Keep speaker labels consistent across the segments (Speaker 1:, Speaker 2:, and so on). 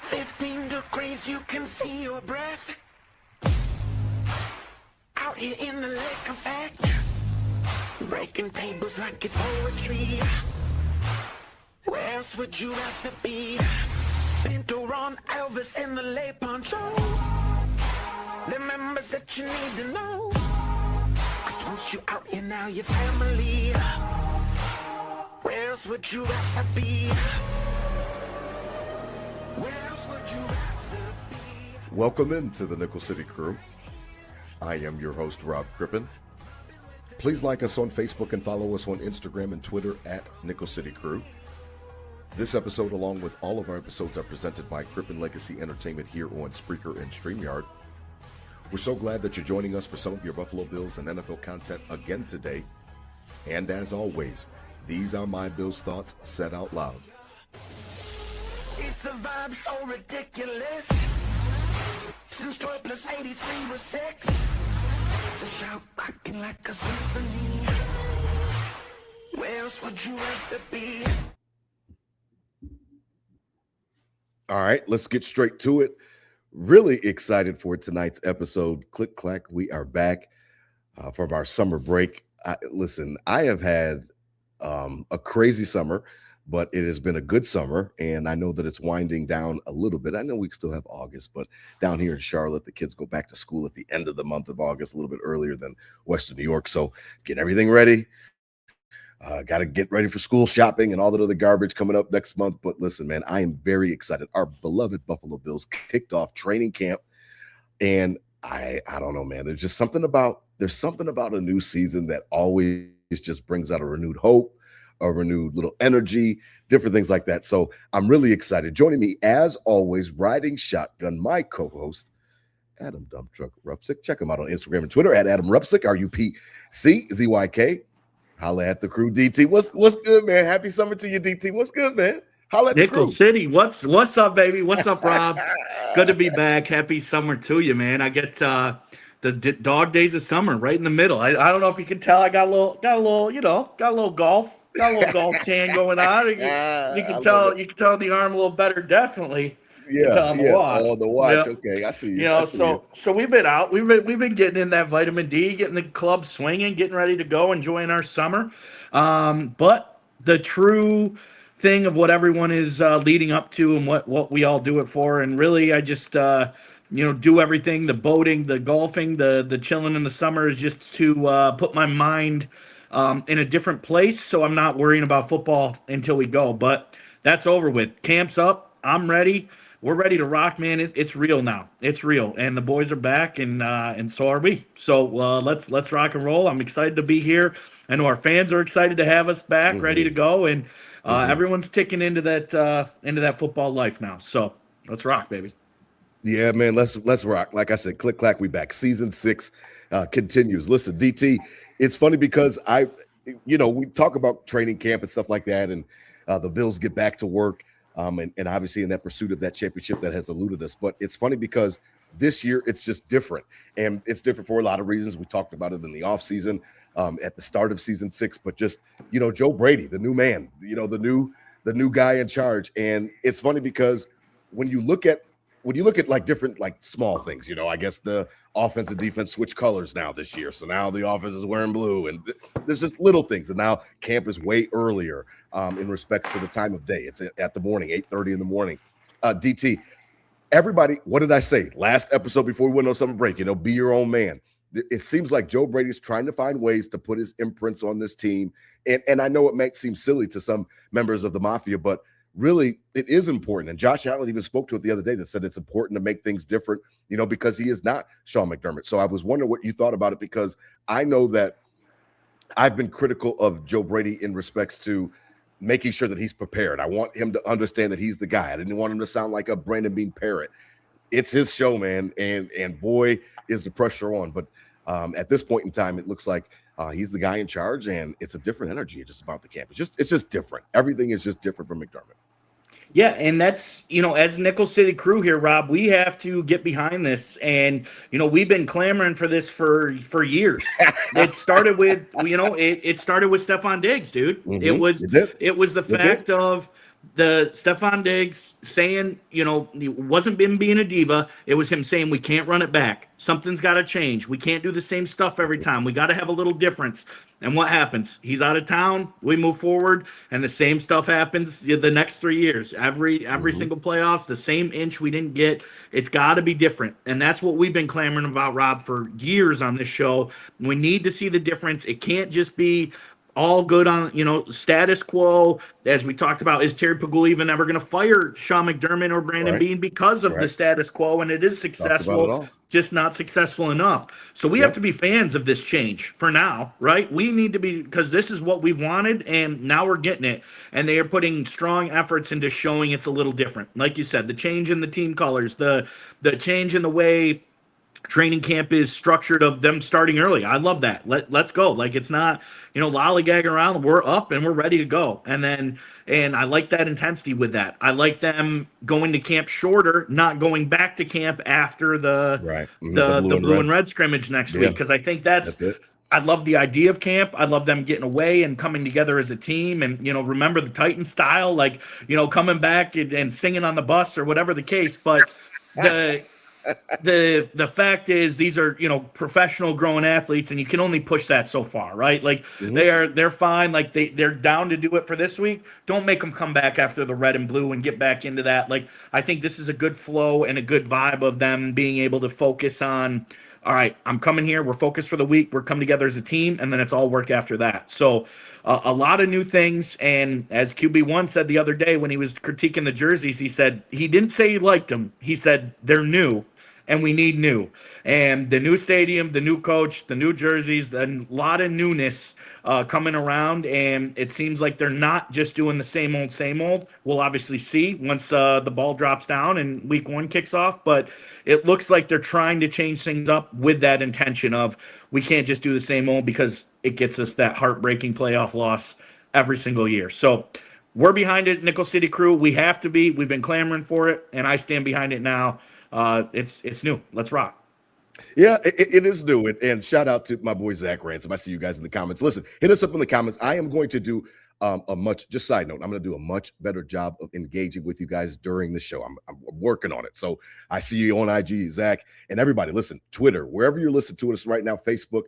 Speaker 1: 15 degrees, you can see your breath. Out here in the lake effect, breaking tables like it's poetry. Where else would you rather be? Pinto, Ron, Elvis in the lay poncho. The members that you need to know. 'Cause once you out here now, your family. Where else would you rather be? Where else would you rather be?
Speaker 2: Welcome into the Nickel City Crew. I am your host, Rob Crippen. Please like us on Facebook and follow us on Instagram and Twitter at Nickel City Crew. This episode, along with all of our episodes, are presented by Crippen Legacy Entertainment here on Spreaker and StreamYard. We're so glad that you're joining us for some of your Buffalo Bills and NFL content again today. And as always, these are my Bills thoughts said out loud.
Speaker 1: It's a vibe so ridiculous. Since 12 plus 83 was 6. The shout cracking like a symphony. Where else would you rather be?
Speaker 2: All right, let's get straight to it. Really excited for tonight's episode. Click, clack, we are back from our summer break. Listen, I have had a crazy summer, but it has been a good summer, and I know that it's winding down a little bit. I know we still have August, but down here in Charlotte, the kids go back to school at the end of the month of August, a little bit earlier than Western New York. So get everything ready. Got to get ready for school shopping and all that other garbage coming up next month. But listen, man, I am very excited. Our beloved Buffalo Bills kicked off training camp, and I don't know, man. There's something about a new season that always just brings out a renewed hope, a renewed little energy, different things like that. So I'm really excited. Joining me, as always, riding shotgun, my co-host, Adam Dump Truck Rupsick. Check him out on Instagram and Twitter at Adam Rupsick, RUPCZYK. Holla at the crew, DT. What's good, man? Happy summer to you, DT. What's good, man? Holla at the
Speaker 3: Nickel
Speaker 2: crew.
Speaker 3: City, what's up, baby? What's up, Rob? Good to be back. Happy summer to you, man. I get the dog days of summer right in the middle. I don't know if you can tell. I got a little golf tan going on. You can tell the arm a little better, definitely. On the watch.
Speaker 2: On the watch.
Speaker 3: Yeah.
Speaker 2: Okay, I see you.
Speaker 3: So we've been out. We've been getting in that vitamin D, getting the club swinging, getting ready to go, enjoying our summer. But the true thing of what everyone is leading up to and what we all do it for, and really, I just do everything: the boating, the golfing, the chilling in the summer is just to put my mind in a different place, so I'm not worrying about football until we go. But that's over with. Camp's up. I'm ready. We're ready to rock, man. It's real now. It's real, and the boys are back, and so are we. So let's rock and roll. I'm excited to be here. I know our fans are excited to have us back, ready to go, and everyone's ticking into that football life now. So let's rock, baby.
Speaker 2: Yeah, man. Let's rock. Like I said, click clack, we back. Season 6 continues. Listen, DT, it's funny because we talk about training camp and stuff like that, and the Bills get back to work. And obviously in that pursuit of that championship that has eluded us. But it's funny because this year it's just different. And it's different for a lot of reasons. We talked about it in the offseason, at the start of season 6. But just, Joe Brady, the new man, the new guy in charge. And it's funny because when you look at like different like small things, I guess the offense and defense switch colors now this year. So now the offense is wearing blue, and there's just little things. And now camp is way earlier in respect to the time of day. It's at the morning, 8:30 in the morning. DT, everybody, what did I say? Last episode before we went on summer break, be your own man. It seems like Joe Brady's trying to find ways to put his imprints on this team. And I know it might seem silly to some members of the mafia, but really, it is important. And Josh Allen even spoke to it the other day that said it's important to make things different, because he is not Sean McDermott. So I was wondering what you thought about it, because I know that I've been critical of Joe Brady in respects to making sure that he's prepared. I want him to understand that he's the guy. I didn't want him to sound like a Brandon Bean parrot. It's his show, man. And boy, is the pressure on. But at this point in time, it looks like he's the guy in charge, and it's a different energy just about the camp. It's just different. Everything is just different from McDermott.
Speaker 3: Yeah, and that's, as Nickel City Crew here, Rob, we have to get behind this. And, we've been clamoring for this for years. It started with, it started with Stephon Diggs, dude.
Speaker 2: Mm-hmm.
Speaker 3: It was the fact of the Stephon Diggs saying, it wasn't him being a diva. It was him saying, we can't run it back. Something's got to change. We can't do the same stuff every time. We got to have a little difference. And what happens? He's out of town. We move forward, and the same stuff happens the next 3 years. Every single playoffs, the same inch we didn't get. It's got to be different, and that's what we've been clamoring about, Rob, for years on this show. We need to see the difference. It can't just be all good on, status quo. As we talked about, is Terry Pagula even ever going to fire Sean McDermott or Brandon Beane because of the status quo? And it is successful, just not successful enough. So we have to be fans of this change for now, right? We need to be, because this is what we've wanted, and now we're getting it. And they are putting strong efforts into showing it's a little different. Like you said, the change in the team colors, the change in the way training camp is structured of them starting early. I love that. Let's go. Like, it's not, lollygag around. We're up and we're ready to go. And I like that intensity with that. I like them going to camp shorter, not going back to camp after the blue and red scrimmage next week. Because I think that's it. I love the idea of camp. I love them getting away and coming together as a team. And, remember the Titan style, like, coming back and singing on the bus or whatever the case. But the fact is, these are professional grown athletes, and you can only push that so far, right? Like they're fine, like they're down to do it for this week. Don't make them come back after the red and blue and get back into that. Like, I think this is a good flow and a good vibe of them being able to focus on, all right, I'm coming here, we're focused for the week, we're coming together as a team, and then it's all work after that. So a lot of new things. And as QB1 said the other day when he was critiquing the jerseys, he said he didn't say he liked them, he said they're new and we need new. And the new stadium, the new coach, the new jerseys, a lot of newness coming around. And it seems like they're not just doing the same old. We'll obviously see once the ball drops down and week 1 kicks off. But it looks like they're trying to change things up with that intention of, we can't just do the same old, because it gets us that heartbreaking playoff loss every single year. So we're behind it, Nickel City Crew. We have to be. We've been clamoring for it, and I stand behind it now. It's new. Let's rock.
Speaker 2: Yeah, it is new. And shout out to my boy Zach Ransom. I see you guys in the comments. Listen, hit us up in the comments. I am going to do just side note, I'm going to do a much better job of engaging with you guys during the show. I'm working on it. So I see you on IG, Zach, and everybody. Listen, Twitter, wherever you're listening to us right now, Facebook,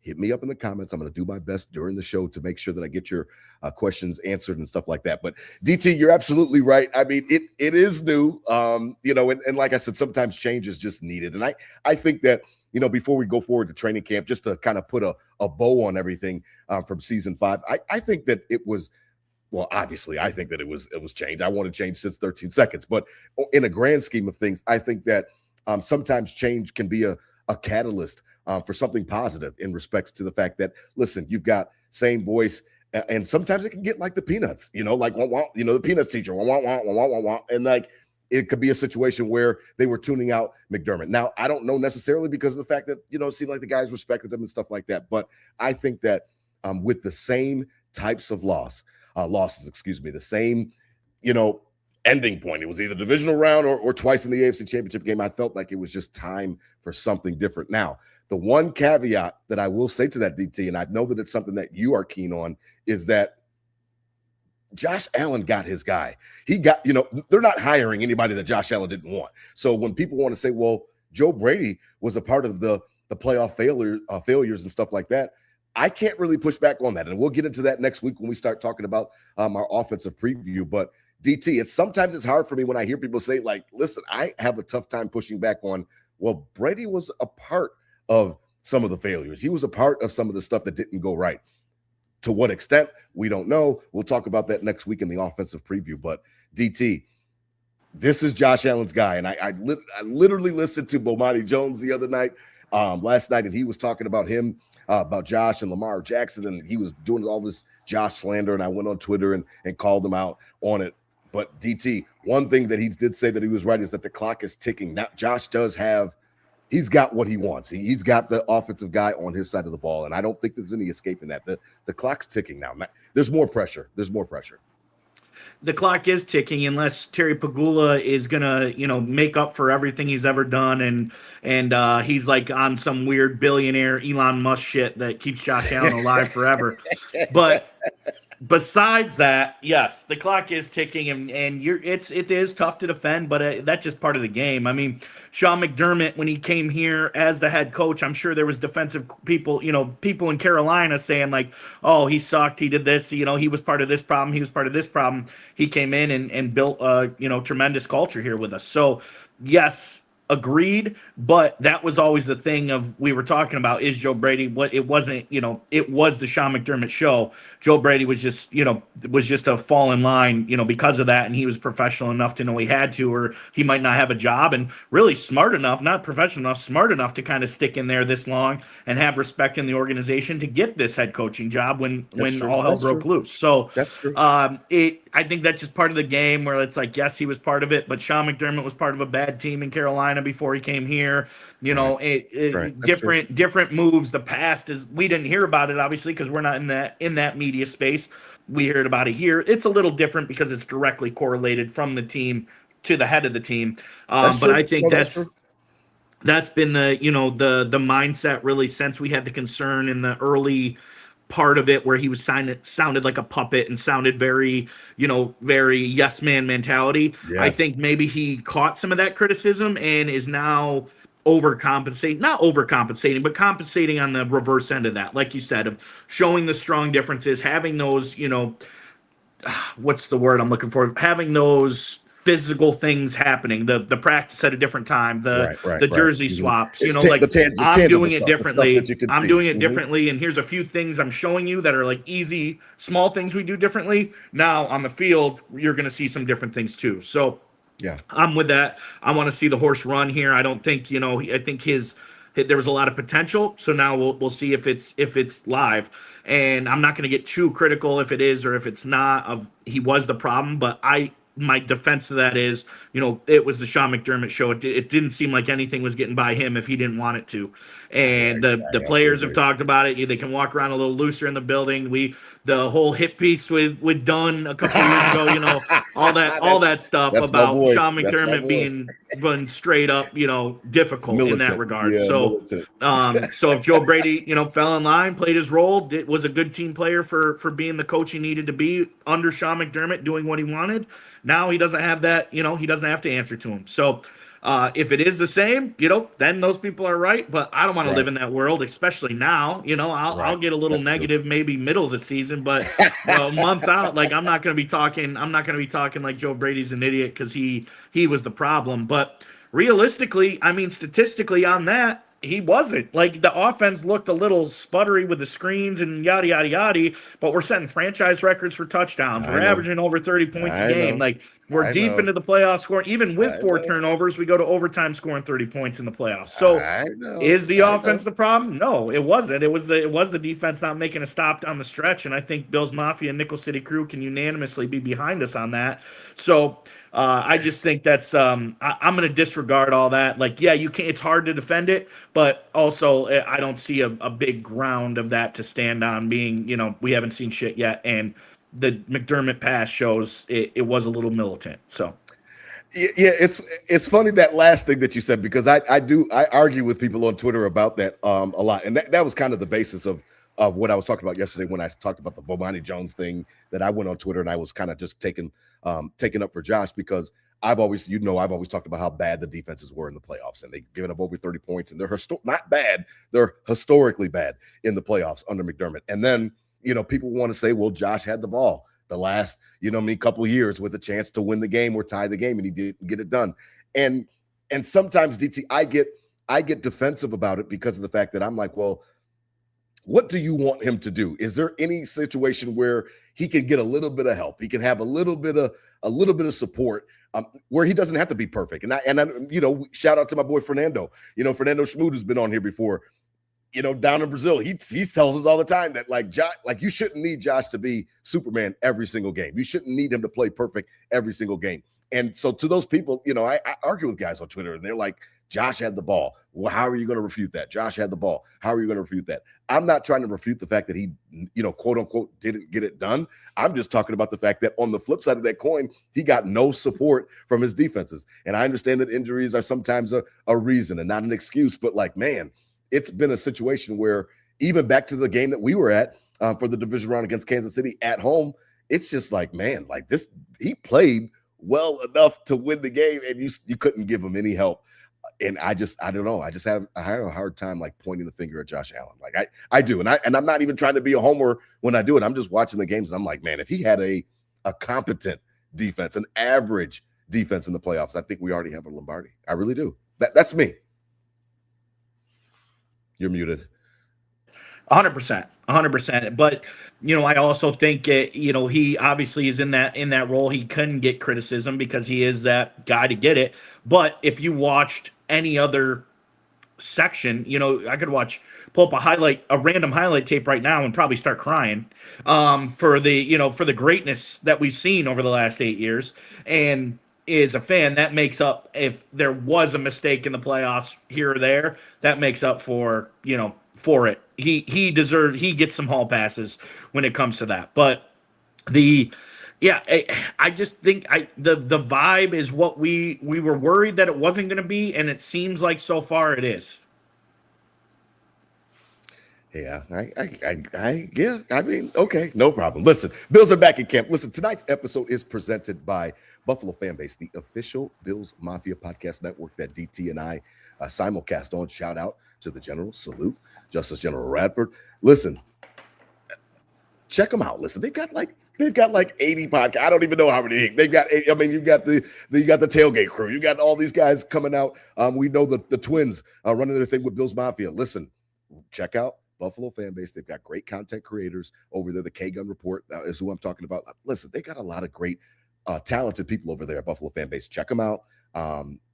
Speaker 2: hit me up in the comments. I'm going to do my best during the show to make sure that I get your questions answered and stuff like that. But DT, you're absolutely right. I mean, it is new, and like I said, sometimes change is just needed. And I think that, before we go forward to training camp, just to kind of put a bow on everything from season 5, I think that it was, well, obviously, I think that it was changed. I want to change since 13 seconds. But in a grand scheme of things, I think that sometimes change can be a catalyst for something positive in respects to the fact that, listen, you've got same voice, and sometimes it can get like the Peanuts, like, the Peanuts teacher, and like, it could be a situation where they were tuning out McDermott. Now, I don't know necessarily because of the fact that, it seemed like the guys respected them and stuff like that. But I think that with the same types of losses, the same, ending point, it was either divisional round or twice in the AFC Championship game, I felt like it was just time for something different. Now, the one caveat that I will say to that, DT, and I know that it's something that you are keen on, is that Josh Allen got his guy. He got, they're not hiring anybody that Josh Allen didn't want. So when people want to say, well, Joe Brady was a part of the playoff failures and stuff like that, I can't really push back on that. And we'll get into that next week when we start talking about our offensive preview. But DT, sometimes it's hard for me when I hear people say, like, listen, I have a tough time pushing back on, well, Brady was a part of some of the failures. He was a part of some of the stuff that didn't go right. To what extent, we don't know. We'll talk about that next week in the offensive preview. But DT, this is Josh Allen's guy. And I literally listened to Bomani Jones the other night, last night, and he was talking about him, about Josh and Lamar Jackson, and he was doing all this Josh slander, and I went on Twitter and called him out on it. But DT, one thing that he did say that he was right is that the clock is ticking. Now, Josh he's got what he wants. He's got the offensive guy on his side of the ball, and I don't think there's any escaping that. The clock's ticking now. There's more pressure.
Speaker 3: The clock is ticking unless Terry Pagula is gonna, make up for everything he's ever done, and he's like on some weird billionaire Elon Musk shit that keeps Josh Allen alive forever. But besides that, yes, the clock is ticking, and it is tough to defend, but that's just part of the game. I mean, Sean McDermott, when he came here as the head coach, I'm sure there was defensive people, people in Carolina saying like, "Oh, he sucked. He did this. He was part of this problem. He was part of this problem." He came in and built tremendous culture here with us. So yes. Agreed, but that was always the thing of we were talking about is Joe Brady. What it wasn't, it was the Sean McDermott show. Joe Brady was just, a fall in line, because of that, and he was professional enough to know he had to, or he might not have a job, and really smart enough, not professional enough, smart enough to kind of stick in there this long and have respect in the organization to get this head coaching job when all hell broke loose. So
Speaker 2: that's true.
Speaker 3: I think that's just part of the game where it's like, yes, he was part of it, but Sean McDermott was part of a bad team in Carolina before he came here. Different moves. The past is we didn't hear about it obviously because we're not in that media space. We heard about it here. It's a little different because it's directly correlated from the team to the head of the team. But I think that's been the the mindset really since we had the concern in the early part of it where he was sounded like a puppet and sounded very yes man mentality. Yes. I think maybe he caught some of that criticism and is now not overcompensating, but compensating on the reverse end of that, like you said, of showing the strong differences, having those what's the word I'm looking for, having those physical things happening, the practice at a different time, the jersey swaps, I'm doing it differently. I'm doing it differently. And here's a few things I'm showing you that are like easy, small things we do differently. Now on the field, you're going to see some different things too. So yeah, I'm with that. I want to see the horse run here. I don't think, I think there was a lot of potential. So now we'll see if it's live. And I'm not going to get too critical if it is or if it's not he was the problem, but my defense to that is, it was the Sean McDermott show. It didn't seem like anything was getting by him if he didn't want it to. And the players have talked about it. They can walk around a little looser in the building. The whole hit piece with Dunn a couple years ago, all that stuff about Sean McDermott being straight up, difficult militant in that regard. Yeah, so if Joe Brady, fell in line, played his role, was a good team player for being the coach he needed to be under Sean McDermott, doing what he wanted. Now he doesn't have that, he doesn't have to answer to him. So if it is the same, then those people are right. But I don't want to live in that world, especially now. I'll get a little negative maybe middle of the season, but a month out, like I'm not going to be talking like Joe Brady's an idiot because he was the problem. But realistically, I mean, statistically on that, he wasn't. Like the offense looked a little sputtery with the screens and yada yada yada, but we're setting franchise records for touchdowns. We're averaging over 30 points a game. Like we're deep into the playoffs scoring. Even with 4 turnovers, we go to overtime scoring 30 points in the playoffs. So is the offense the problem? No, it wasn't. It was the defense not making a stop down the stretch, and I think Bills Mafia and Nickel City Crew can unanimously be behind us on that. So I just think that's I'm going to disregard all that. Like, yeah, you can't. It's hard to defend it, but also I don't see a big ground of that to stand on. Being we haven't seen shit yet, and the McDermott pass shows it was a little militant. So.
Speaker 2: Yeah, it's funny that last thing that you said because I argue with people on Twitter about that a lot, and that was kind of the basis of what I was talking about yesterday when I talked about the Bomani Jones thing. That I went on Twitter and I was kind of just taking up for Josh because I've always talked about how bad the defenses were in the playoffs, and they've given up over 30 points, and they're not bad, they're historically bad in the playoffs under McDermott. And then people want to say, well, Josh had the ball the last couple of years with a chance to win the game or tie the game, and he didn't get it done. And sometimes DT, I get defensive about it because of the fact that I'm like, well, what do you want him to do? Is there any situation where he can get a little bit of help? He can have a little bit of support where he doesn't have to be perfect. And I shout out to my boy Fernando. Fernando Schmood, who's been on here before. Down in Brazil, he tells us all the time that you shouldn't need Josh to be Superman every single game. You shouldn't need him to play perfect every single game. And so to those people, I argue with guys on Twitter, and they're like, Josh had the ball. Well, how are you going to refute that? Josh had the ball. How are you going to refute that? I'm not trying to refute the fact that he, quote unquote, didn't get it done. I'm just talking about the fact that on the flip side of that coin, he got no support from his defenses. And I understand that injuries are sometimes a reason and not an excuse, but man, it's been a situation where even back to the game that we were at, for the division round against Kansas City at home. It's just like, man, like this, he played well enough to win the game, and you couldn't give him any help. And I don't know. I have a hard time like pointing the finger at Josh Allen. Like I do. And I'm not even trying to be a homer when I do it. I'm just watching the games and I'm like, man, if he had a competent defense, an average defense in the playoffs, I think we already have a Lombardi. I really do. That's me. You're muted.
Speaker 3: 100%. But, I also think, he obviously is in that role. He couldn't get criticism because he is that guy to get it. But if you watched any other section, I could pull up a random highlight tape right now and probably start crying for the greatness that we've seen over the last 8 years. And is a fan, that makes up, if there was a mistake in the playoffs here or there, that makes up for it. He gets some hall passes when it comes to that. But I just think the vibe is what we were worried that it wasn't going to be, and it seems like so far it is.
Speaker 2: Yeah, I mean, okay, no problem. Listen, Bills are back in camp. Listen, tonight's episode is presented by Buffalo Fanbase, the official Bills Mafia podcast network that DT and I simulcast on. Shout out to the General, salute Justice General Radford. Listen, check them out. Listen, they've got like 80 podcasts. I don't even know how many they've got. I mean, you got the tailgate crew. You got all these guys coming out. We know the twins running their thing with Bills Mafia. Listen, check out Buffalo Fanbase. They've got great content creators over there. The K-Gun Report is who I'm talking about. Listen, they got a lot of great, talented people over there at Buffalo Fanbase. Check them out.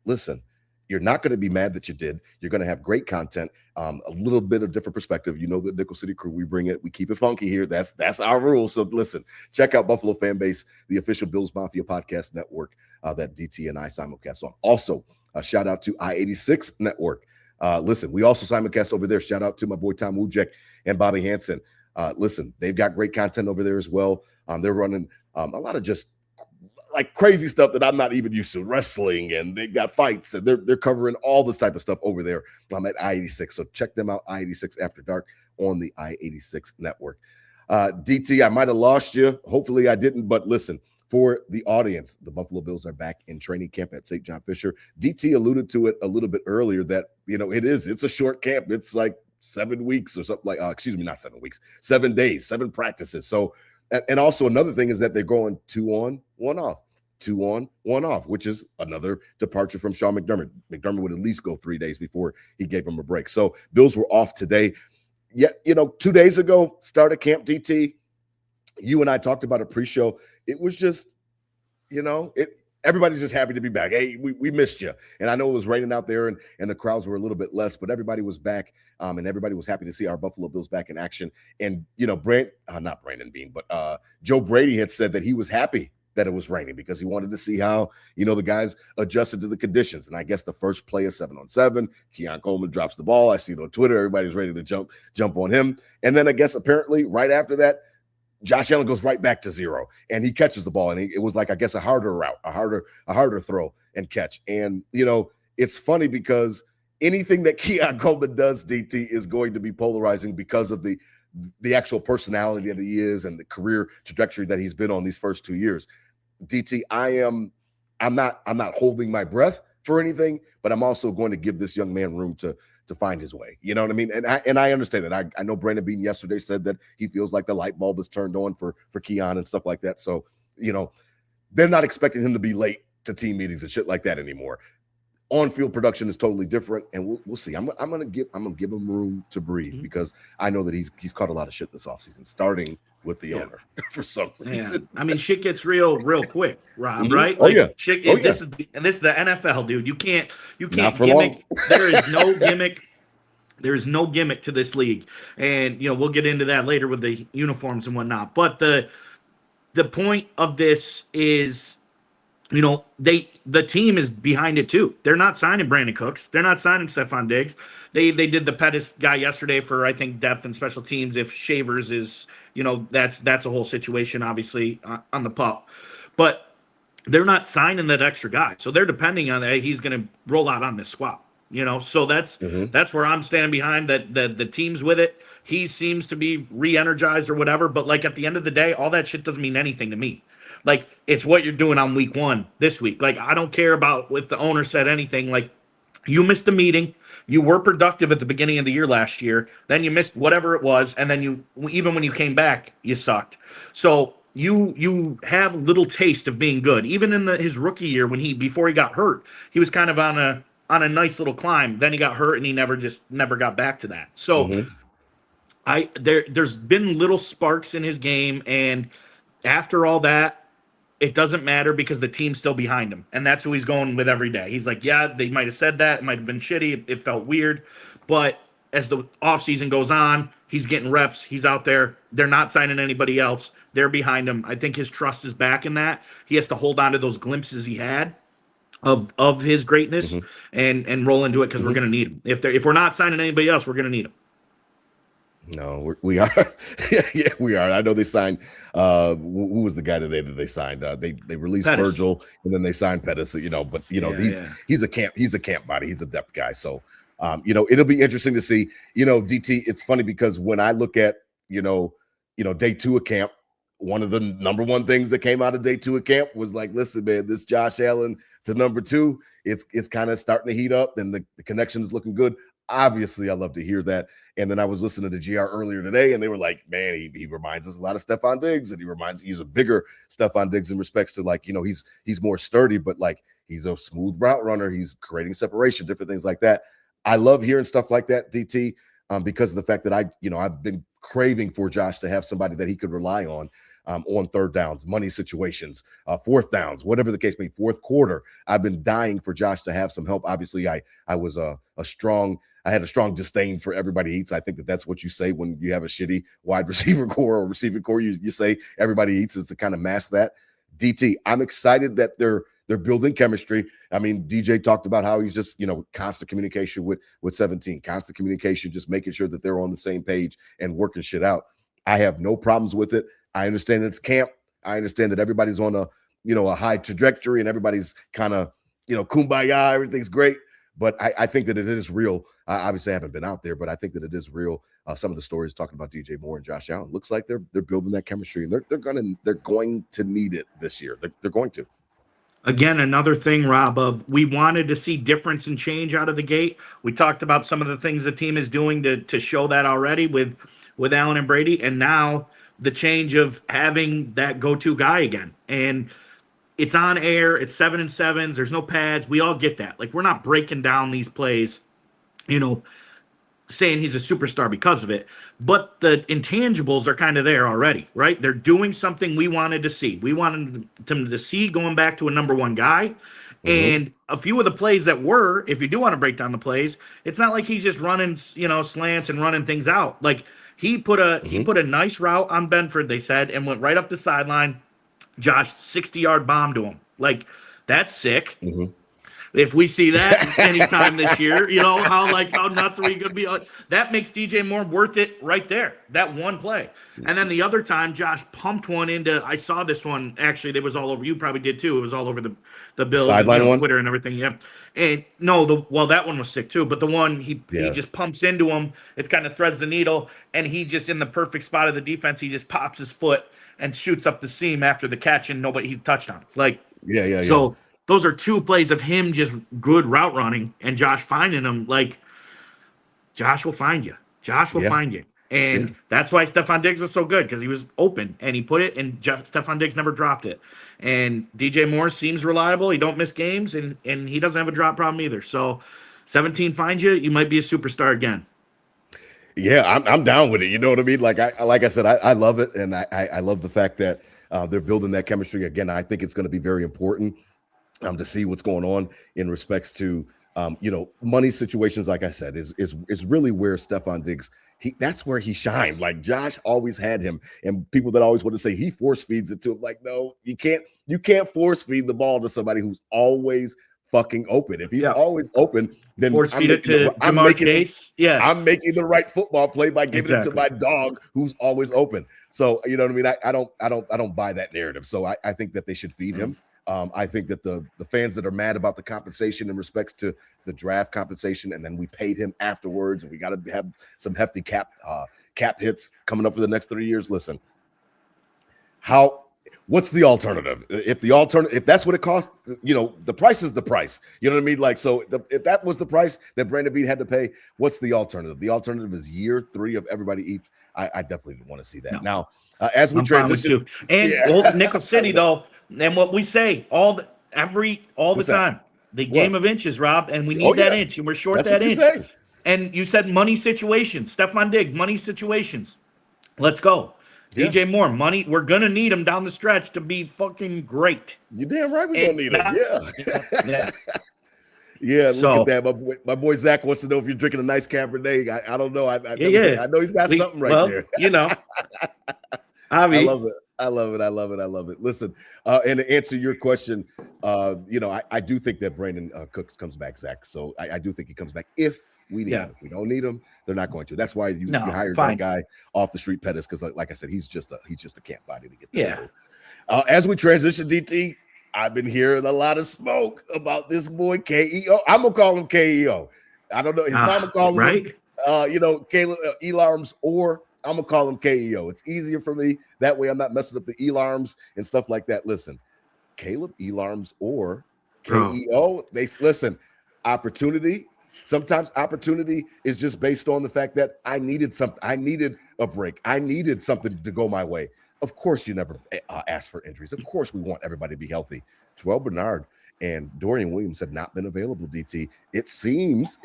Speaker 2: Listen, you're not going to be mad that you did. You're going to have great content, a little bit of different perspective. The Nickel City crew, we bring it. We keep it funky here. That's our rule. So listen, check out Buffalo Fanbase, the official Bills Mafia podcast network that DT and I simulcast on. Also, a shout out to I-86 Network. Listen, we also simulcast over there. Shout out to my boy Tom Wujek and Bobby Hansen. Listen, they've got great content over there as well. They're running a lot of just like crazy stuff that I'm not even used to, wrestling, and they got fights, and they're covering all this type of stuff over there. I'm at I-86, so check them out, I-86 After Dark on the I-86 network. DT, I might have lost you. Hopefully I didn't, but listen, for the audience, the Buffalo Bills are back in training camp at St. John Fisher. DT alluded to it a little bit earlier that, it's a short camp. It's like 7 weeks or something not 7 weeks, 7 days, 7 practices. So, and also another thing is that they're going 2 on, 1 off, 2 on, 1 off, which is another departure from Sean McDermott. McDermott would at least go 3 days before he gave him a break. So Bills were off today. Yeah, 2 days ago, started camp, DT. You and I talked about a pre-show. It was just, everybody's just happy to be back. Hey, we missed you. And I know it was raining out there and the crowds were a little bit less, but everybody was back. And everybody was happy to see our Buffalo Bills back in action. And, not Brandon Beane, but Joe Brady had said that he was happy that it was raining because he wanted to see how, the guys adjusted to the conditions. And I guess the first play is 7-on-7. Keon Coleman drops the ball. I see it on Twitter. Everybody's ready to jump on him. And then I guess apparently right after that, Josh Allen goes right back to 0 and he catches the ball. And it was like, I guess, a harder route, a harder throw and catch. And, it's funny because anything that Keon Coleman does, DT, is going to be polarizing because of the actual personality that he is and the career trajectory that he's been on these first 2 years. DT, I'm not holding my breath for anything, but I'm also going to give this young man room to find his way. You know what I mean? And I understand that. I know Brandon Beane yesterday said that he feels like the light bulb is turned on for Keon and stuff like that. So, they're not expecting him to be late to team meetings and shit like that anymore. On-field production is totally different, and we'll see. I'm gonna give him room to breathe because I know that he's caught a lot of shit this offseason, starting with the owner for some reason.
Speaker 3: I mean, shit gets real quick, Rob.
Speaker 2: Mm-hmm.
Speaker 3: Right? This is the NFL, dude. You can't gimmick. There is no gimmick. There is no gimmick to this league, and we'll get into that later with the uniforms and whatnot. But the point of this is, the team is behind it too. They're not signing Brandon Cooks. They're not signing Stephon Diggs. They did the Pettis guy yesterday for, I think, depth and special teams. If Shavers is, that's a whole situation, obviously, on the pup. But they're not signing that extra guy. So they're depending on that he's going to roll out on this squad. So that's where I'm standing behind that. The team's with it. He seems to be re-energized or whatever. But like at the end of the day, all that shit doesn't mean anything to me. Like it's what you're doing on week 1 this week. Like I don't care about if the owner said anything. Like you missed a meeting. You were productive at the beginning of the year last year. Then you missed whatever it was, and then even when you came back, you sucked. So you have little taste of being good. Even in his rookie year, before he got hurt, he was kind of on a nice little climb. Then he got hurt, and he never got back to that. So there's been little sparks in his game, and after all that, it doesn't matter because the team's still behind him. And that's who he's going with every day. He's like, yeah, they might have said that. It might have been shitty. It felt weird. But as the offseason goes on, he's getting reps. He's out there. They're not signing anybody else. They're behind him. I think his trust is back in that. He has to hold on to those glimpses he had of his greatness and roll into it because we're going to need him. If we're not signing anybody else, we're going to need him.
Speaker 2: No, we are. Yeah, we are. I know they signed. Who was the guy today that they signed? They released
Speaker 3: Pettis.
Speaker 2: Virgil, and then they signed Pettis. But he's a camp body. He's a depth guy. So it'll be interesting to see. DT. It's funny because when I look at day 2 of camp, one of the number one things that came out of day 2 of camp was like, listen, man, this Josh Allen to number 2, it's kind of starting to heat up, and the connection is looking good. Obviously, I love to hear that. And then I was listening to GR earlier today, and they were like, man, he reminds us a lot of Stephon Diggs, and he's a bigger Stephon Diggs in respects to he's more sturdy, but he's a smooth route runner. He's creating separation, different things like that. I love hearing stuff like that, DT, because of the fact that I've been craving for Josh to have somebody that he could rely on third downs, money situations, fourth downs, whatever the case may be, fourth quarter. I've been dying for Josh to have some help. Obviously, I had a strong disdain for everybody eats. I think that's what you say when you have a shitty wide receiver core or receiving core. You say everybody eats is to kind of mask that. DT, I'm excited that they're building chemistry. I mean, DJ talked about how he's just, constant communication with 17, constant communication, just making sure that they're on the same page and working shit out. I have no problems with it. I understand that it's camp. I understand that everybody's on a high trajectory and everybody's kind of, kumbaya, everything's great. But I think that it is real. Obviously, I haven't been out there, but I think that it is real. Some of the stories talking about DJ Moore and Josh Allen looks like they're building that chemistry, and they're going to need it this year. They're going to.
Speaker 3: Again, another thing, Rob, we wanted to see difference and change out of the gate. We talked about some of the things the team is doing to show that already with Allen and Brady, and now the change of having that go-to guy again. And it's on air. It's 7 and 7s. There's no pads. We all get that. We're not breaking down these plays, saying he's a superstar because of it. But the intangibles are kind of there already, right? They're doing something we wanted to see. We wanted them to see going back to a number one guy. And a few of the plays that were, if you do want to break down the plays, it's not like he's just running, slants and running things out. He put a nice route on Benford, they said, and went right up the sideline. Josh, 60-yard bomb to him. That's sick. If we see that anytime this year, how nuts are we going to be? That makes DJ Moore worth it right there, that one play. And then the other time, Josh pumped one into, I saw this one, actually, it was all over, you probably did too. It was all over the Bill,
Speaker 2: sideline one?
Speaker 3: Twitter and everything, yeah. And no, that one was sick too, but the one he just pumps into him, it kind of threads the needle, and he just in the perfect spot of the defense, he just pops his foot and shoots up the seam after the catch, and he touchdown. So those are 2 plays of him just good route running and Josh finding him. Josh will find you. Josh will find you. And that's why Stephon Diggs was so good, because he was open and he put it, and Stephon Diggs never dropped it. And DJ Moore seems reliable. He don't miss games, and he doesn't have a drop problem either. So 17 finds you, you might be a superstar again.
Speaker 2: Yeah, I'm down with it. You know what I mean? Like I said, I love it, and I love the fact that they're building that chemistry. Again, I think it's going to be very important to see what's going on in respects to money situations. Like I said, is really where Stephon Diggs, that's where he shined. Josh always had him, and people that always want to say he force feeds it to him. No, you can't force feed the ball to somebody who's always fucking open. If he's always open, then
Speaker 3: force feed it to Jamar Chase.
Speaker 2: I'm making the right football play by giving it to my dog who's always open. So you know what I mean? I don't buy that narrative. So I think that they should feed him. I think that the fans that are mad about the compensation in respects to the draft compensation, and then we paid him afterwards, and we got to have some hefty cap hits coming up for the next 3 years. Listen, what's the alternative? If that's what it costs, the price is the price. You know what I mean? Like, so if that was the price that Brandon Beane had to pay, what's the alternative? The alternative is year 3 of Everybody Eats. I definitely want to see that. No. Now, as we transition,
Speaker 3: and Old Nickel City though, and what we say all the time, the game of inches, Rob, and we need that inch, and we're short that inch. And you said money situations, Stephon Diggs, money situations. Let's go. Yeah. DJ Moore, money. We're gonna need him down the stretch to be fucking great.
Speaker 2: You damn right we're gonna need him. Yeah. Yeah, look at that. My boy Zach wants to know if you're drinking a nice Cabernet. I don't know. I know he's got something right there.
Speaker 3: I mean,
Speaker 2: I love it. Listen, and to answer your question, I do think that Brandon Cooks comes back, Zach. So I do think he comes back if we need him. If we don't need him, they're not going to. That's why you hired that guy off the street, Pettis, because like I said, he's just a camp body to get there. Yeah. As we transition, DT, I've been hearing a lot of smoke about this boy KEO. I'm gonna call him KEO. I don't know. His mama call him Caleb Elarms, or I'm gonna call him KEO. It's easier for me that way. I'm not messing up the Elarms and stuff like that. Listen, Caleb Elarms or KEO. They listen. Opportunity. Sometimes opportunity is just based on the fact that I needed something. I needed a break. I needed something to go my way. Of course, you never ask for injuries. Of course, we want everybody to be healthy. Terrell Bernard and Dorian Williams have not been available, DT. It seems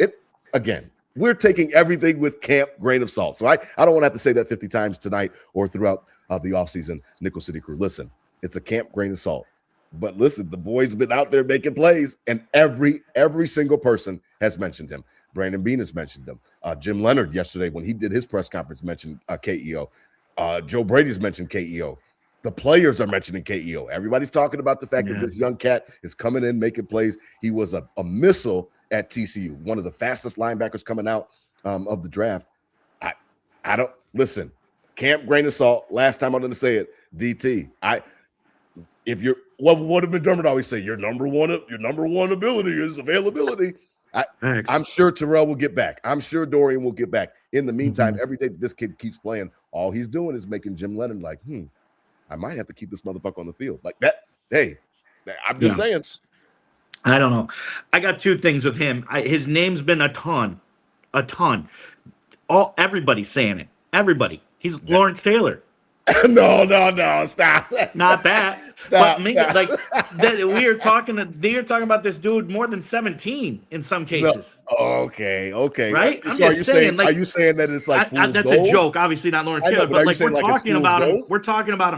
Speaker 2: again, we're taking everything with camp grain of salt. So I don't want to have to say that 50 times tonight or throughout the offseason, Nickel City Crew. Listen, it's a camp grain of salt. But listen, the boy's been out there making plays, and every single person has mentioned him. Brandon Beane has mentioned him. Jim Leonard yesterday, when he did his press conference, mentioned KEO. Joe Brady's mentioned KEO. The players are mentioning KEO. Everybody's talking about the fact that this young cat is coming in, making plays. He was a missile at TCU, one of the fastest linebackers coming out of the draft. I don't listen. Camp grain of salt. Last time I'm going to say it, DT. What did McDermott always say? Your number one ability is availability. I'm sure Terrell will get back. I'm sure Dorian will get back. In the meantime, every day that this kid keeps playing, all he's doing is making Jim Leonard like, I might have to keep this motherfucker on the field. Like that. Hey, I'm just saying.
Speaker 3: I don't know. I got two things with him. His name's been a ton. Everybody's saying it. Everybody. He's Lawrence Taylor.
Speaker 2: No, stop.
Speaker 3: Not that.
Speaker 2: Stop.
Speaker 3: Like we are talking about this dude more than 17 in some cases.
Speaker 2: No. Okay.
Speaker 3: Right?
Speaker 2: So are you saying that it's like
Speaker 3: that's
Speaker 2: gold?
Speaker 3: A joke? Obviously not Lawrence Taylor, but like we're talking about him. We're talking about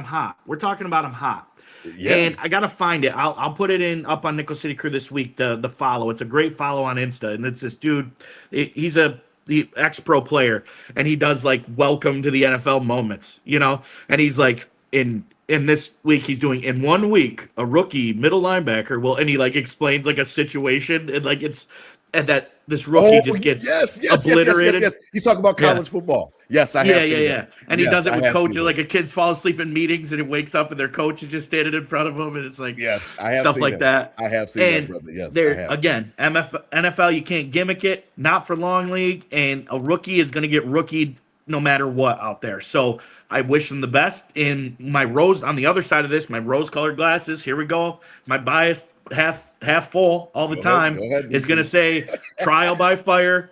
Speaker 3: him hot. Yeah. And I gotta find it. I'll put it up on Nickel City Crew this week. The follow. It's a great follow on Insta, and it's this dude. He's the ex-pro player, and he does like welcome to the NFL moments, and he's like in this week he's doing in 1 week a rookie middle linebacker and he like explains like a situation and that this rookie just gets obliterated.
Speaker 2: Yes. He's talking about college football. Yes, I have seen that.
Speaker 3: And he does it with coaches. Like a kid's falls asleep in meetings and it wakes up and their coach is just standing in front of him and it's like
Speaker 2: I have
Speaker 3: stuff
Speaker 2: seen
Speaker 3: like that.
Speaker 2: I have seen that, brother. Yes,
Speaker 3: again, NFL, you can't gimmick it. Not for long league, and a rookie is going to get rookied no matter what out there. So I wish them the best. In my rose on the other side of this, my rose-colored glasses. Here we go. My bias half full all the time is going to say trial by fire.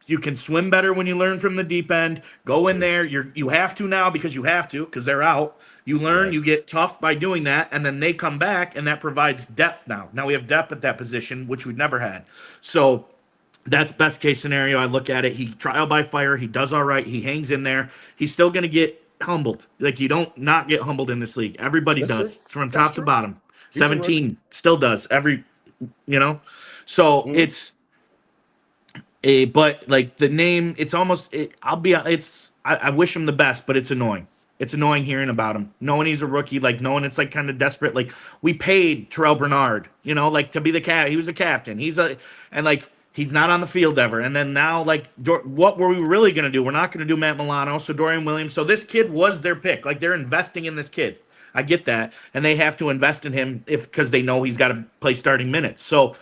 Speaker 3: You can swim better when you learn from the deep end. Go in there. You have to now because they're out. You learn, you get tough by doing that, and then they come back, and that provides depth now. Now we have depth at that position, which we've never had. So that's best case scenario. I look at it. He trial by fire. He does all right. He hangs in there. He's still going to get humbled. Like you don't not get humbled in this league. Everybody does. It's from top to bottom. 17 still does So it's but like the name, it's almost. I wish him the best, but it's annoying. It's annoying hearing about him, knowing he's a rookie, like knowing it's like kind of desperate. Like we paid Terrell Bernard, like to be the cat. He was a captain. He's not on the field ever. And then now, like, what were we really going to do? We're not going to do Matt Milano. So Dorian Williams. So this kid was their pick. Like they're investing in this kid. I get that, and they have to invest in him because they know he's got to play starting minutes. So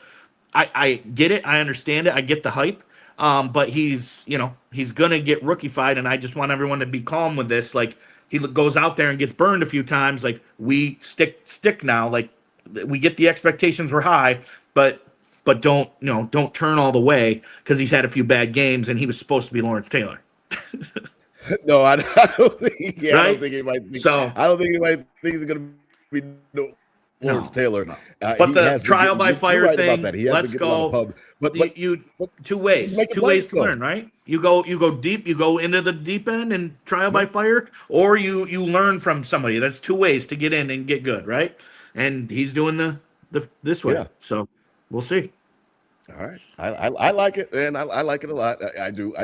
Speaker 3: I get it, I understand it, I get the hype. But he's gonna get rookiefied, and I just want everyone to be calm with this. Like he goes out there and gets burned a few times. Like we stick now. Like we get the expectations were high, but don't turn all the way because he's had a few bad games and he was supposed to be Lawrence Taylor.
Speaker 2: No, I don't think. Yeah,
Speaker 3: Right?
Speaker 2: I don't think anybody.
Speaker 3: So
Speaker 2: I don't think anybody thinks he's going to be Lawrence Taylor.
Speaker 3: no. But
Speaker 2: He
Speaker 3: the
Speaker 2: has been
Speaker 3: trial
Speaker 2: getting-
Speaker 3: by
Speaker 2: you're
Speaker 3: fire
Speaker 2: right
Speaker 3: thing.
Speaker 2: about that. He has
Speaker 3: Let's
Speaker 2: been getting a lot of
Speaker 3: go.
Speaker 2: pub. But
Speaker 3: You
Speaker 2: but
Speaker 3: two ways.
Speaker 2: he's making
Speaker 3: Two ways
Speaker 2: plays,
Speaker 3: to
Speaker 2: though.
Speaker 3: learn, right? You go deep, you go into the deep end and trial by fire, or you learn from somebody. That's two ways to get in and get good, right? And he's doing the this way.
Speaker 2: Yeah.
Speaker 3: So we'll see.
Speaker 2: All right, I like it, and I like it a lot. I do.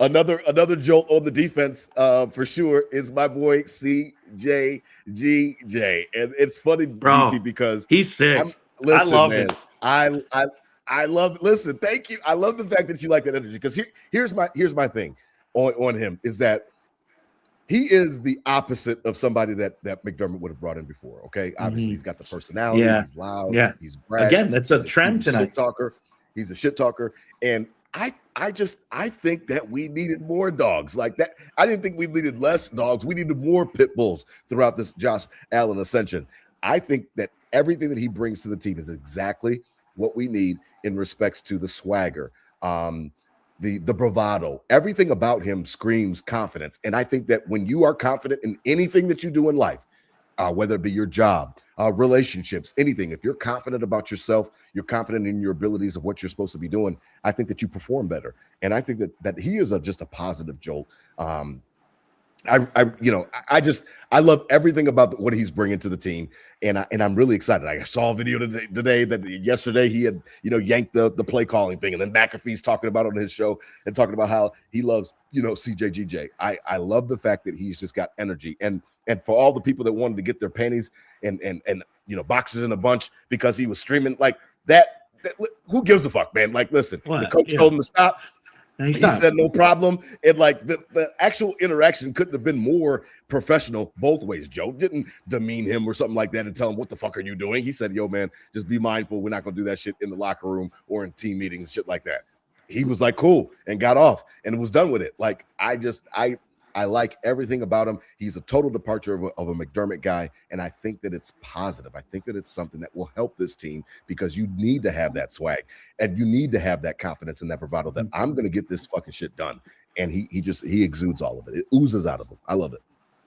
Speaker 2: Another jolt on the defense, for sure, is my boy CJGJ, and it's funny,
Speaker 3: Bro,
Speaker 2: DT, because
Speaker 3: He's sick.
Speaker 2: listen,
Speaker 3: love
Speaker 2: man,
Speaker 3: it.
Speaker 2: I love. Listen, thank you. I love the fact that you like that energy because here's my thing on him is that he is the opposite of somebody that McDermott would have brought in before. Okay, obviously he's got the personality.
Speaker 3: Yeah.
Speaker 2: He's loud.
Speaker 3: Yeah.
Speaker 2: He's brash.
Speaker 3: Again, that's a
Speaker 2: he's
Speaker 3: trend
Speaker 2: he's a
Speaker 3: tonight.
Speaker 2: shit talker. He's a shit talker, and I think that we needed more dogs like that. I didn't think we needed less dogs. We needed more pit bulls throughout this Josh Allen ascension. I think that everything that he brings to the team is exactly what we need in respects to the swagger, the bravado. Everything about him screams confidence. And I think that when you are confident in anything that you do in life, whether it be your job, relationships, anything, if you're confident about yourself, you're confident in your abilities of what you're supposed to be doing, I think that you perform better. And I think that he is just a positive jolt. I love everything about what he's bringing to the team, and I'm really excited. I saw a video today that yesterday he had yanked the play calling thing, and then McAfee's talking about it on his show and talking about how he loves CJGJ. I love the fact that he's just got energy, and for all the people that wanted to get their panties and boxes in a bunch because he was streaming like that who gives a fuck, man? Like, listen, the coach told him to stop.
Speaker 3: And
Speaker 2: He said no problem. And like the actual interaction couldn't have been more professional both ways. Joe didn't demean him or something like that and tell him, what the fuck are you doing? He said, yo, man, just be mindful. We're not going to do that shit in the locker room or in team meetings and shit like that. He was like, cool, and got off and was done with it. Like, I like everything about him. He's a total departure of a McDermott guy, and I think that it's positive. I think that it's something that will help this team because you need to have that swag and you need to have that confidence and that bravado that I'm going to get this fucking shit done. And he exudes all of it. It oozes out of him. I love it.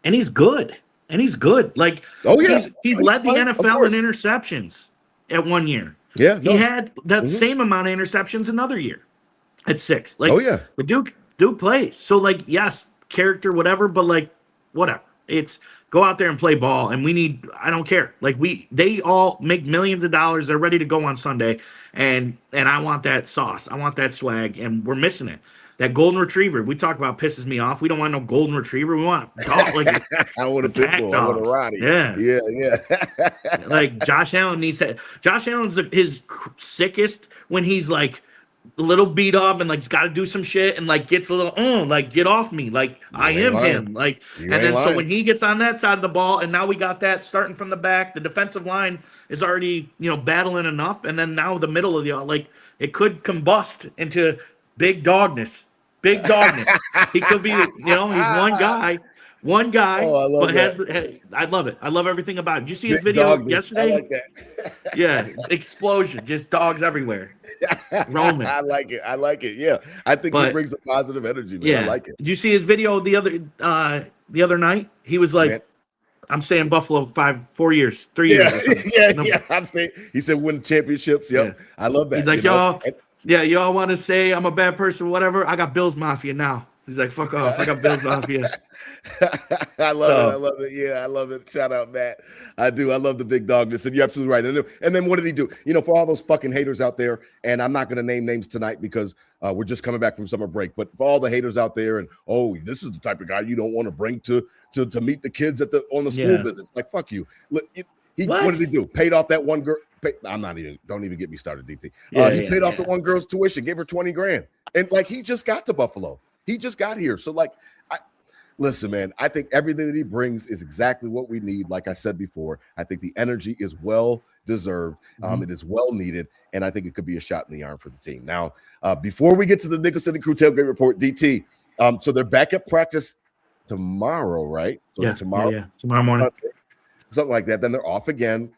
Speaker 3: And he's good. Like,
Speaker 2: oh yeah,
Speaker 3: he's led the NFL in interceptions at 1 year.
Speaker 2: Yeah,
Speaker 3: he had that same amount of interceptions another year at 6. Like,
Speaker 2: oh yeah,
Speaker 3: but Duke plays. So like, yes, character, whatever, but like, whatever. It's go out there and play ball, and I don't care. Like they all make millions of dollars. They're ready to go on Sunday, and I want that sauce. I want that swag, and we're missing it. That golden retriever we talk about pisses me off. We don't want no golden retriever. We want dog. Like
Speaker 2: I want a pit bull. I want a Ronnie. Yeah.
Speaker 3: Like Josh Allen needs that. Josh Allen's his sickest when he's like a little beat up and like he's got to do some shit and like gets a little like get off me, like I am him, like. And then so when he gets on that side of the ball, and now we got that starting from the back, the defensive line is already battling enough, and then now the middle of the like it could combust into big dogness. He could be he's one guy,
Speaker 2: oh,
Speaker 3: but I love it. I love everything about it. Did you see his video yesterday?
Speaker 2: I like that.
Speaker 3: Yeah, explosion, just dogs everywhere. Roman.
Speaker 2: I like it. Yeah. I think he brings a positive energy, man.
Speaker 3: Yeah.
Speaker 2: I like it.
Speaker 3: Did you see his video the other night? He was like, I'm staying in Buffalo 4 years, 3 years.
Speaker 2: Yeah. I'm staying. He said win championships. Yep. Yeah. I love that.
Speaker 3: He's like, y'all want to say I'm a bad person, whatever. I got Bills Mafia now. He's like, fuck off. I got Bills Mafia.
Speaker 2: I love it. Yeah, I love it. Shout out, Matt. I do. I love the big dogness. And you're absolutely right. And then what did he do? For all those fucking haters out there, and I'm not going to name names tonight because we're just coming back from summer break, but for all the haters out there and, this is the type of guy you don't want to bring to meet the kids on the school visits. Like, fuck you. Look, what did he do? Paid off that one girl. Don't even get me started, DT. He paid off the one girl's tuition, gave her $20,000. And like, he just got to Buffalo. He just got here. So like, Listen, man, I think everything that he brings is exactly what we need. Like I said before, I think the energy is well deserved. It is well needed, and I think it could be a shot in the arm for the team. Now, before we get to the Nickel City Crew tailgate report, DT, so they're back at practice tomorrow, right? So
Speaker 3: Yeah,
Speaker 2: it's tomorrow.
Speaker 3: yeah, tomorrow morning.
Speaker 2: Something like that. Then they're off again.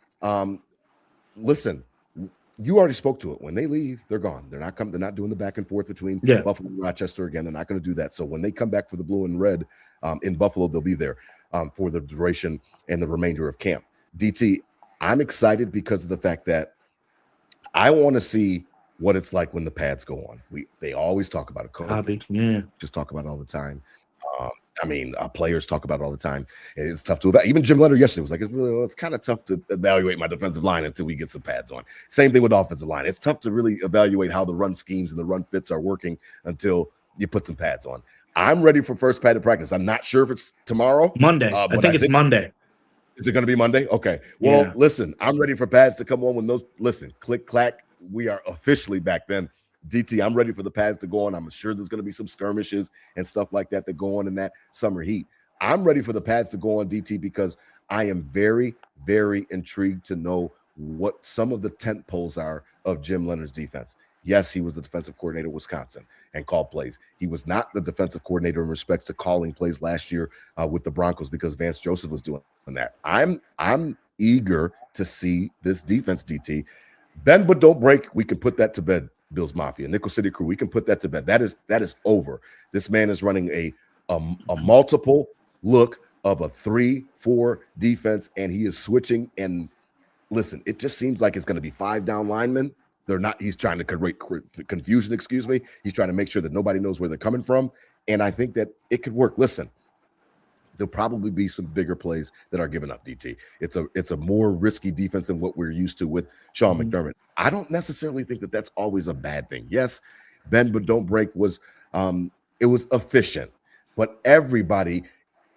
Speaker 2: Listen, you already spoke to it. When they leave, they're gone. They're not coming. They're not doing the back and forth between Buffalo and Rochester again. They're not going to do that. So when they come back for the blue and red in Buffalo, they'll be there for the duration and the remainder of camp. DT, I'm excited because of the fact that I want to see what it's like when the pads go on. They always talk about it. Just talk about it all the time. Players talk about it all the time. It's tough to evaluate. Even Jim Leonard yesterday was like, it's kind of tough to evaluate my defensive line until we get some pads on. Same thing with offensive line. It's tough to really evaluate how the run schemes and the run fits are working until you put some pads on. I'm ready for first padded practice. I'm not sure if it's tomorrow.
Speaker 3: Monday. I think it's Monday.
Speaker 2: Is it going to be Monday? Okay. Well, listen, I'm ready for pads to come on when those, click, clack. We are officially back then. DT, I'm ready for the pads to go on. I'm sure there's going to be some skirmishes and stuff like that go on in that summer heat. I'm ready for the pads to go on, DT, because I am very, very intrigued to know what some of the tent poles are of Jim Leonard's defense. Yes, he was the defensive coordinator of Wisconsin and called plays. He was not the defensive coordinator in respects to calling plays last year with the Broncos because Vance Joseph was doing that. I'm eager to see this defense, DT. Bend but don't break. We can put that to bed. Bills Mafia, Nickel City Crew, we can put that to bed. That is over. This man is running a multiple look of a 3-4 defense, and he is switching. And listen, it just seems like it's going to be 5 down linemen. They're not. He's trying to create confusion. Excuse me. He's trying to make sure that nobody knows where they're coming from, and I think that it could work. Listen. There'll probably be some bigger plays that are given up, DT. It's a more risky defense than what we're used to with Sean McDermott. I don't necessarily think that that's always a bad thing. Yes, bend but don't break was it was efficient, but everybody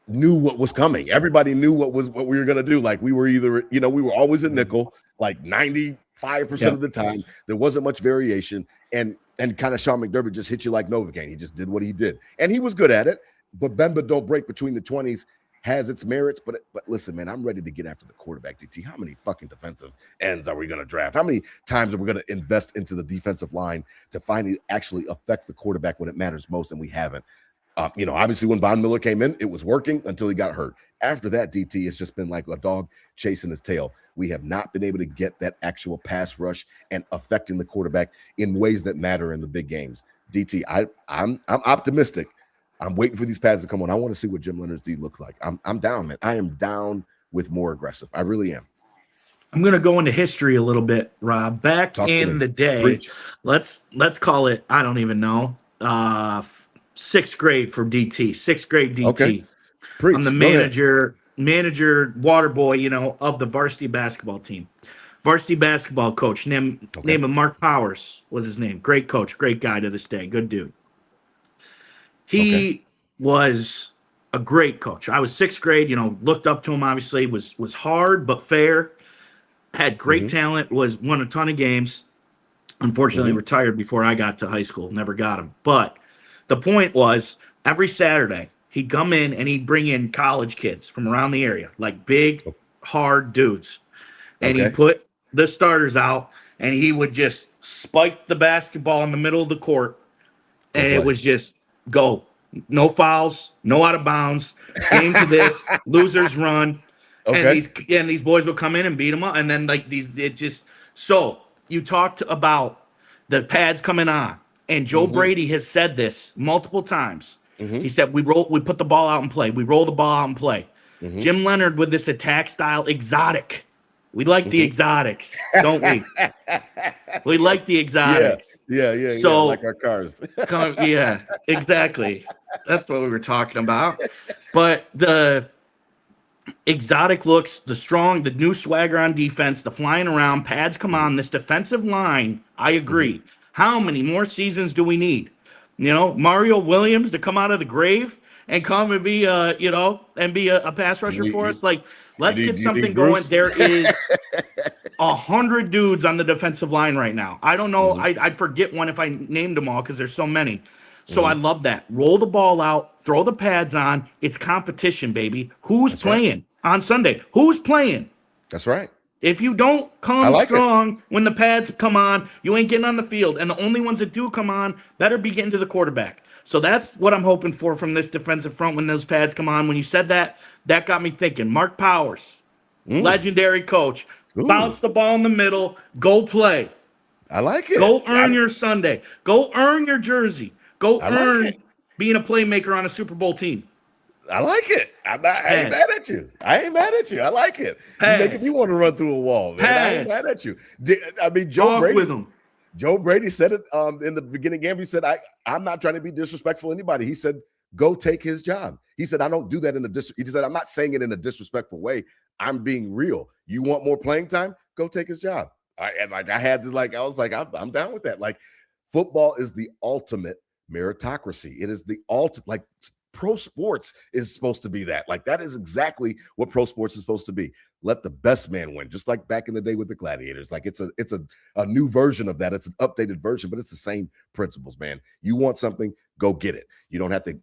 Speaker 2: knew what was coming. Everybody knew what we were going to do. Like we were either, we were always in nickel, like 95% of the time. There wasn't much variation, and kind of Sean McDermott just hit you like Novocaine. He just did what he did, and he was good at it. But bend but don't break between the 20s has its merits. But listen, man, I'm ready to get after the quarterback, DT. How many fucking defensive ends are we going to draft? How many times are we going to invest into the defensive line to finally actually affect the quarterback when it matters most? And we haven't. Obviously when Von Miller came in, it was working until he got hurt. After that, DT, it's just been like a dog chasing his tail. We have not been able to get that actual pass rush and affecting the quarterback in ways that matter in the big games. DT, I'm optimistic. I'm waiting for these pads to come on. I want to see what Jim Leonard's D looks like. I'm down, man. I am down with more aggressive. I really am.
Speaker 3: I'm going to go into history a little bit, Rob. Back in the day,
Speaker 2: Preach.
Speaker 3: let's call it, I don't even know, 6th grade for DT, 6th grade DT.
Speaker 2: Okay. Preach.
Speaker 3: I'm the manager, water boy, of the varsity basketball team. Varsity basketball coach, name of Mark Powers was his name. Great coach, great guy to this day, good dude. He was a great coach. I was 6th grade, looked up to him, obviously, was hard but fair, had great talent, won a ton of games. Unfortunately, retired before I got to high school, never got him. But the point was, every Saturday, he'd come in and he'd bring in college kids from around the area, like big, hard dudes. And he'd put the starters out, and he would just spike the basketball in the middle of the court, and it was just go. No fouls, no out of bounds, game to this, losers run. And these boys will come in and beat them up. And then so you talked about the pads coming on. And Joe Brady has said this multiple times. He said, we put the ball out and play. We roll the ball out and play. Jim Leonard with this attack style, exotic. We like the exotics, don't we? We like the exotics.
Speaker 2: Yeah.
Speaker 3: So,
Speaker 2: like our cars.
Speaker 3: Exactly. That's what we were talking about. But the exotic looks, the new swagger on defense, the flying around, pads come on, this defensive line, I agree. How many more seasons do we need? Mario Williams to come out of the grave and come and be a pass rusher for us? Like, let's get something going. There is 100 dudes on the defensive line right now. I don't know. I'd forget one if I named them all because there's so many. So I love that. Roll the ball out, throw the pads on. It's competition, baby. Who's playing on Sunday? Who's playing?
Speaker 2: That's right.
Speaker 3: If you don't come strong when the pads come on, you ain't getting on the field. And the only ones that do come on better be getting to the quarterback. So that's what I'm hoping for from this defensive front when those pads come on. When you said that, that got me thinking. Mark Powers, legendary coach. Bounce the ball in the middle. Go play.
Speaker 2: I like it.
Speaker 3: Go earn your Sunday. Go earn your jersey. Go earn being a playmaker on a Super Bowl team.
Speaker 2: I like it. I ain't mad at you. I like it. You're making me want to run through a wall, man. I ain't mad at you. I mean, Joe Brady said it in the beginning game. He said, I'm not trying to be disrespectful to anybody. He said, go take his job. He said, I don't do that he said, I'm not saying it in a disrespectful way. I'm being real. You want more playing time? Go take his job. I was like, I'm down with that. Like, football is the ultimate meritocracy. It is the ultimate, like, pro sports is supposed to be that. Like, that is exactly what pro sports is supposed to be. Let the best man win, just like back in the day with the gladiators. Like, it's a new version of that. It's an updated version, but it's the same principles, man. You want something, go get it. You don't have to,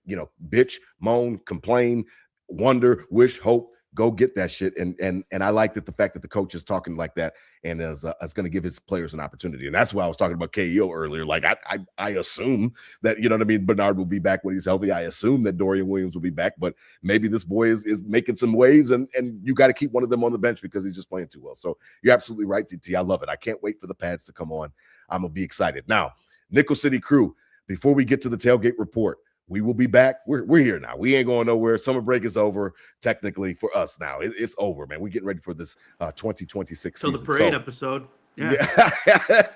Speaker 2: bitch, moan, complain, wonder, wish, hope. Go get that shit. And I like that the fact that the coach is talking like that and is going to give his players an opportunity. And that's why I was talking about KEO earlier. Like, I assume that, Bernard will be back when he's healthy. I assume that Dorian Williams will be back, but maybe this boy is making some waves and you got to keep one of them on the bench because he's just playing too well. So you're absolutely right, DT. I love it. I can't wait for the pads to come on. I'm going to be excited. Now, Nickel City Crew, before we get to the tailgate report, we will be back. We're here now. We ain't going nowhere. Summer break is over, technically, for us now. It's over, man. We're getting ready for this 2026 season.
Speaker 3: So the parade episode.
Speaker 2: Yeah.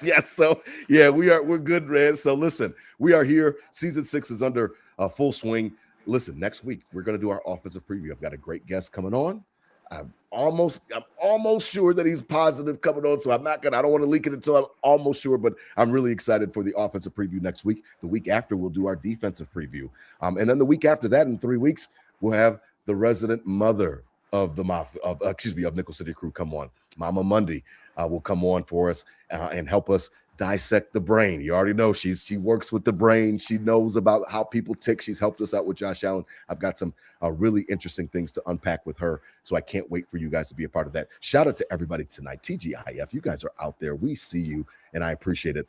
Speaker 2: Yeah. So, yeah, we're good, man. So, listen, we are here. Season 6 is under full swing. Listen, next week, we're going to do our offensive preview. I've got a great guest coming on. I'm almost sure that he's positive coming on, so I don't want to leak it until I'm almost sure, but I'm really excited for the offensive preview next week. The week after, we'll do our defensive preview. And then the week after that, in 3 weeks, we'll have the resident mother of the of Nickel City Crew come on. Mama Monday will come on for us and help us dissect the brain. You already know she works with the brain. She knows about how people tick. She's helped us out with Josh Allen. I've got some really interesting things to unpack with her, so I can't wait for you guys to be a part of that. Shout out to everybody tonight. TGIF, you guys are out there. We see you, and I appreciate it.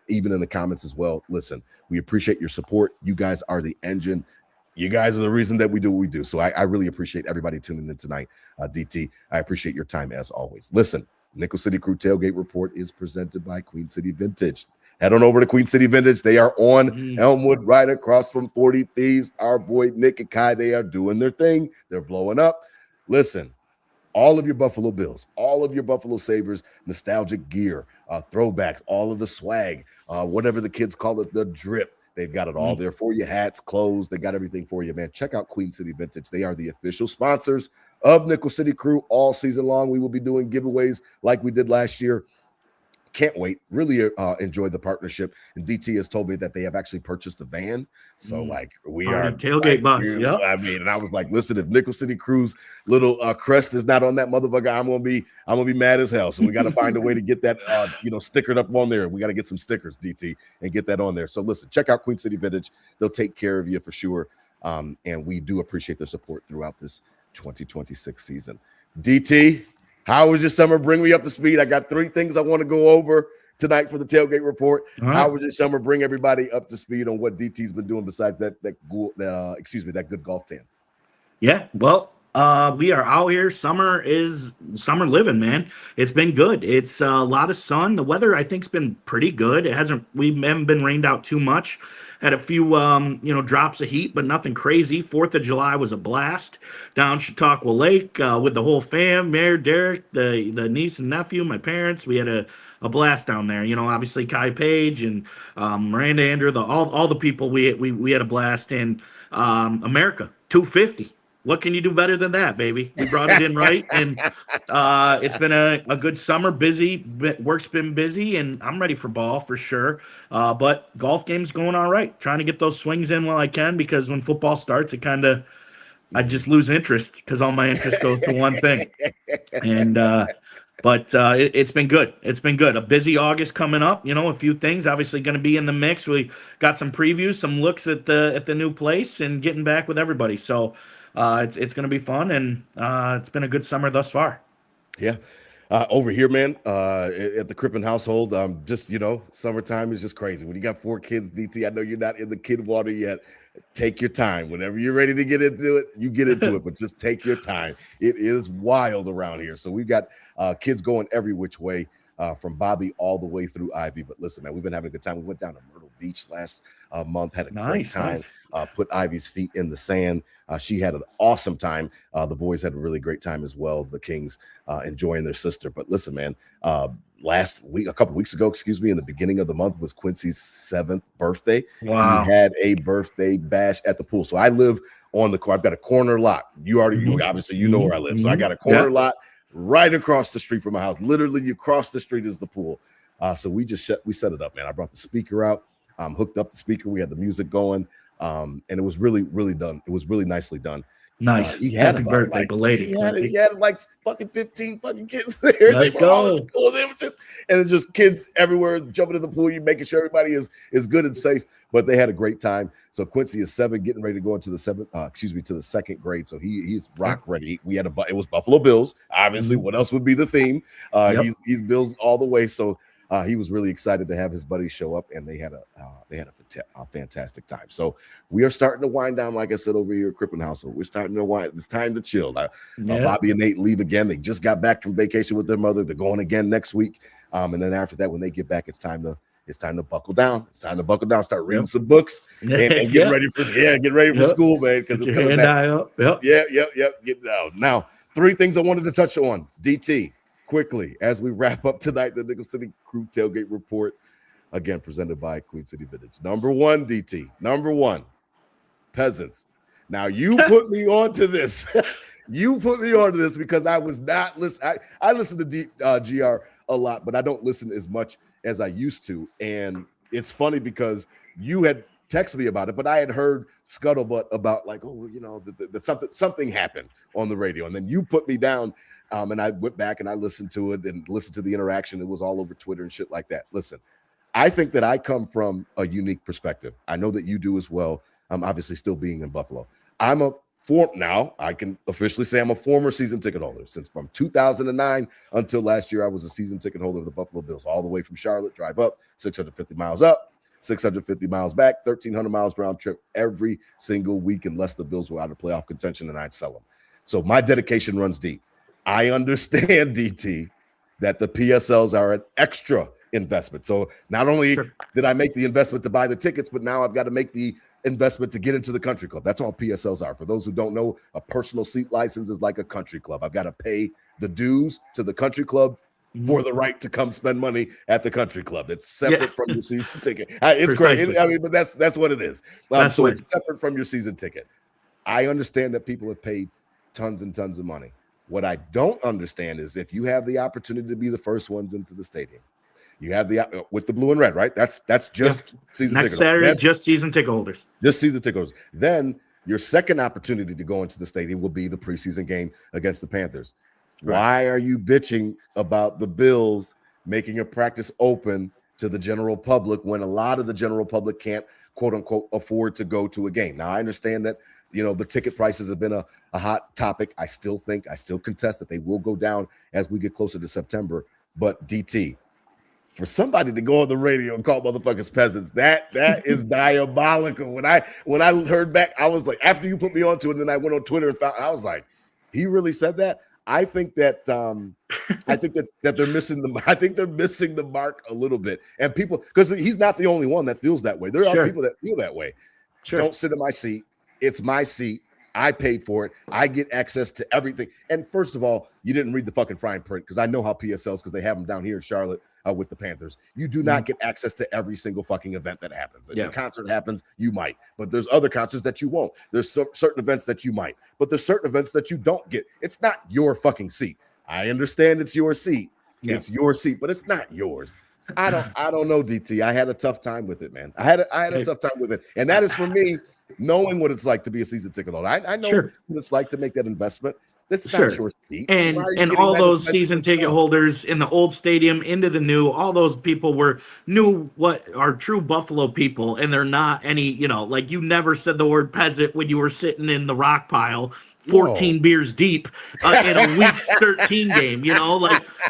Speaker 2: Even in the comments as well. Listen, we appreciate your support. You guys are the engine. You guys are the reason that we do what we do. So I really appreciate everybody tuning in tonight. DT, I appreciate your time as always. Listen, Nickel City Crew Tailgate Report is presented by Queen City Vintage. Head on over to Queen City Vintage. They are on Elmwood, right across from 40 Thieves. Our boy Nick and Kai, they are doing their thing. They're blowing up. Listen, all of your Buffalo Bills, all of your Buffalo Sabres, nostalgic gear, throwbacks, all of the swag, whatever the kids call it, the drip. They've got it all there for you. Hats, clothes, they got everything for you, man. Check out Queen City Vintage. They are the official sponsors of Nickel City Crew all season long. We will be doing giveaways like we did last year. Can't wait. Really enjoy the partnership. And DT has told me that they have actually purchased a van. So, like, we are
Speaker 3: tailgate bus.
Speaker 2: Yep. I mean, and I was like, listen, if Nickel City Crew's little crest is not on that motherfucker, I'm gonna be mad as hell. So we got to find a way to get that stickered up on there. We got to get some stickers, DT, and get that on there. So listen, check out Queen City Vintage. They'll take care of you for sure. And we do appreciate their support throughout this 2026 season. DT, how was your summer? Bring me up to speed. I got 3 things I want to go over tonight for the tailgate report. Right. How was your summer? Bring everybody up to speed on what DT's been doing besides that good golf tan.
Speaker 3: Yeah, well, we are out here. Summer summer living, man. It's been good. It's a lot of sun. The weather, I think, has been pretty good. We haven't been rained out too much. Had a few, drops of heat, but nothing crazy. 4th of July was a blast down Chautauqua Lake with the whole fam, Mayor Derek, the niece and nephew, my parents. We had a blast down there. Obviously Kai Page and Miranda Andrew, all the people. We had a blast in America 250. What can you do better than that, baby? We brought it in right, and it's been a good summer. Busy, work's been busy, and I'm ready for ball for sure. But golf game's going all right. Trying to get those swings in while I can, because when football starts, I just lose interest because all my interest goes to one thing. And But it's been good. It's been good. A busy August coming up. A few things obviously going to be in the mix. We got some previews, some looks at the new place, and getting back with everybody. So it's going to be fun, and it's been a good summer thus far.
Speaker 2: Yeah. Over here, man, at the Crippen household, just, summertime is just crazy. When you got 4 kids, DT, I know you're not in the kid water yet. Take your time. Whenever you're ready to get into it, you get into it, but just take your time. It is wild around here. So we've got kids going every which way, from Bobby all the way through Ivy. But listen, man, we've been having a good time. We went down to Myrtle Beach last month, had a great time, put Ivy's feet in the sand. She had an awesome time. The boys had a really great time as well. The Kings enjoying their sister. But listen, man, last week, a couple weeks ago, in the beginning of the month was Quincy's 7th birthday.
Speaker 3: Wow.
Speaker 2: He had a birthday bash at the pool. So I live on the I've got a corner lot. Obviously you know where I live. So I got a corner lot right across the street from my house. Literally across the street is the pool. So we set it up, man. I brought the speaker out, hooked up the speaker. We had the music going. And it was really, really done. It was really nicely done.
Speaker 3: Nice.
Speaker 2: He had
Speaker 3: Happy birthday, belated.
Speaker 2: He had like fucking 15 fucking kids there.
Speaker 3: Let's go.
Speaker 2: And it's just kids everywhere jumping in the pool. You making sure everybody is good and safe. But they had a great time. So Quincy is 7, getting ready to go into the 2nd grade. So he's rock ready. It was Buffalo Bills. Obviously, what else would be the theme? He's Bills all the way. So he was really excited to have his buddies show up, and they had a fantastic time. So we are starting to wind down, like I said, over here at Crippen household. We're starting to wind. It's time to chill. Bobby and Nate leave again. They just got back from vacation with their mother. They're going again next week. And then after that, when they get back, it's time to buckle down. It's time to buckle down. Start reading some books and get ready for school, man. Because it's coming back. Get down. Now, 3 things I wanted to touch on. DT. Quickly, as we wrap up tonight, the Nickel City Crew Tailgate Report, again presented by Queen City Vintage. Number 1, DT. Number 1, Peasants. Now, you put me onto this. You put me onto this because I was not listening. I listen to GR a lot, but I don't listen as much as I used to. And it's funny because you had texted me about it, but I had heard scuttlebutt about that something happened on the radio. And then you put me down. And I went back and I listened to it and listened to the interaction. It was all over Twitter and shit like that. Listen, I think that I come from a unique perspective. I know that you do as well. I'm obviously still being in Buffalo. Now I can officially say I'm a former season ticket holder. Since from 2009 until last year, I was a season ticket holder of the Buffalo Bills, all the way from Charlotte, drive up, 650 miles up, 650 miles back, 1,300 miles round trip every single week, unless the Bills were out of playoff contention and I'd sell them. So my dedication runs deep. I understand, DT, that the PSLs are an extra investment. So not only did I make the investment to buy the tickets, but now I've got to make the investment to get into the country club. That's all PSLs are. For those who don't know, a personal seat license is like a country club. I've got to pay the dues to the country club for the right to come spend money at the country club. It's separate from your season ticket. It's crazy. I mean, but that's what it is. So it's separate from your season ticket. I understand that people have paid tons and tons of money. What I don't understand is if you have the opportunity to be the first ones into the stadium, you have the with the blue and red, right? That's just season ticket holders.
Speaker 3: Saturday, just season ticket holders.
Speaker 2: Just season ticket holders. Then your second opportunity to go into the stadium will be the preseason game against the Panthers. Right. Why are you bitching about the Bills making a practice open to the general public when a lot of the general public can't, quote unquote, afford to go to a game? Now, I understand that the ticket prices have been a hot topic. I still contest that they will go down as we get closer to September. But DT, for somebody to go on the radio and call motherfuckers peasants, that is diabolical. When I heard back, I was like, after you put me onto it, and then I went on Twitter and I was like, he really said that? I think that they're missing the mark a little bit. And people, because he's not the only one that feels that way. There are people that feel that way. Don't sit in my seat. It's my seat. I paid for it. I get access to everything. And first of all, you didn't read the fucking fine print, because I know how PSLs, because they have them down here in Charlotte with the Panthers. You do not get access to every single fucking event that happens. If a concert happens, you might. But there's other concerts that you won't. There's certain events that you might. But there's certain events that you don't get. It's not your fucking seat. I understand it's your seat. Yeah. It's your seat, but it's not yours. I don't know, DT. I had a tough time with it, man. I had a tough time with it. And that is for me. knowing what it's like to be a season ticket holder. I know
Speaker 3: Sure.
Speaker 2: what it's like to make that investment. That's
Speaker 3: Sure.
Speaker 2: not your seat.
Speaker 3: And
Speaker 2: Why are you
Speaker 3: and
Speaker 2: getting
Speaker 3: all
Speaker 2: that
Speaker 3: those
Speaker 2: expensive
Speaker 3: season ticket
Speaker 2: stuff?
Speaker 3: holders in the old stadium into the new, all those people knew what are true Buffalo people, and they're not any, like you never said the word peasant when you were sitting in the rock pile 14 beers deep in a week's 13 game,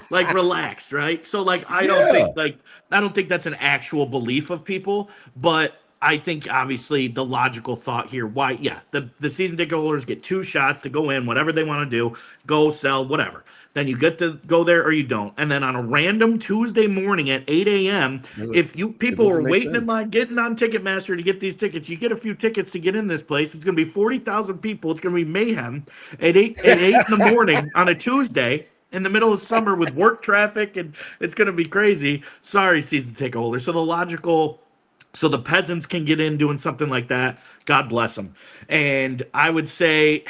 Speaker 3: like relax, right? So like I don't think that's an actual belief of people, but I think obviously the logical thought here, the season ticket holders get 2 shots to go in, whatever they want to do, go sell, whatever. Then you get to go there or you don't. And then on a random Tuesday morning at 8 a.m., if you people are waiting in line, getting on Ticketmaster to get these tickets, you get a few tickets to get in this place. It's going to be 40,000 people. It's going to be mayhem at 8 in the morning on a Tuesday in the middle of summer with work traffic, and it's going to be crazy. Sorry, season ticket holders. So the peasants can get in doing something like that. God bless them. And I would say,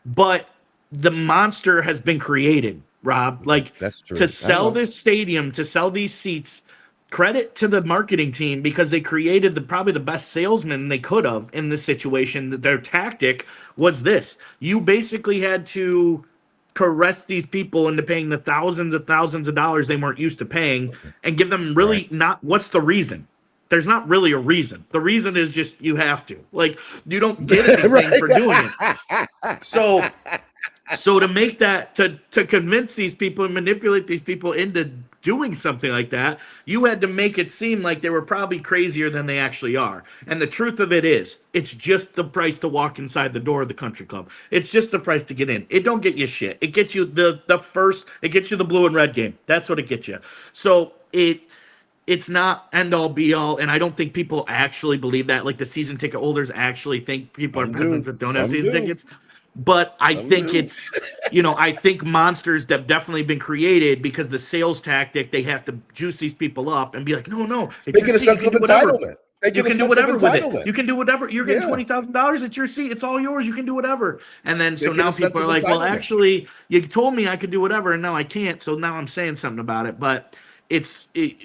Speaker 3: but the monster has been created, Rob. Like,
Speaker 2: that's true.
Speaker 3: To sell this stadium, to sell these seats, credit to the marketing team because they created probably the best salesman they could have in this situation. Their tactic was this. You basically had to caress these people into paying the thousands of dollars they weren't used to paying and give them really not what's the reason. There's not really a reason. The reason is just you have to. Like, you don't get anything for doing it. So to make that, to convince these people and manipulate these people into doing something like that, you had to make it seem like they were probably crazier than they actually are. And the truth of it is, it's just the price to walk inside the door of the country club. It's just the price to get in. It don't get you shit. It gets you it gets you the blue and red game. That's what it gets you. So it's not end all be all, and I don't think people actually believe that. Like the season ticket holders actually think people are peasants that don't have season tickets. But I think it's, I think monsters have definitely been created because the sales tactic, they have to juice these people up and be like, no,
Speaker 2: they get a sense of entitlement.
Speaker 3: You can do whatever with it. You can do whatever. You're getting $20,000 at your seat. It's all yours. You can do whatever. And then so now people are like, well, actually, you told me I could do whatever, and now I can't. So now I'm saying something about it. But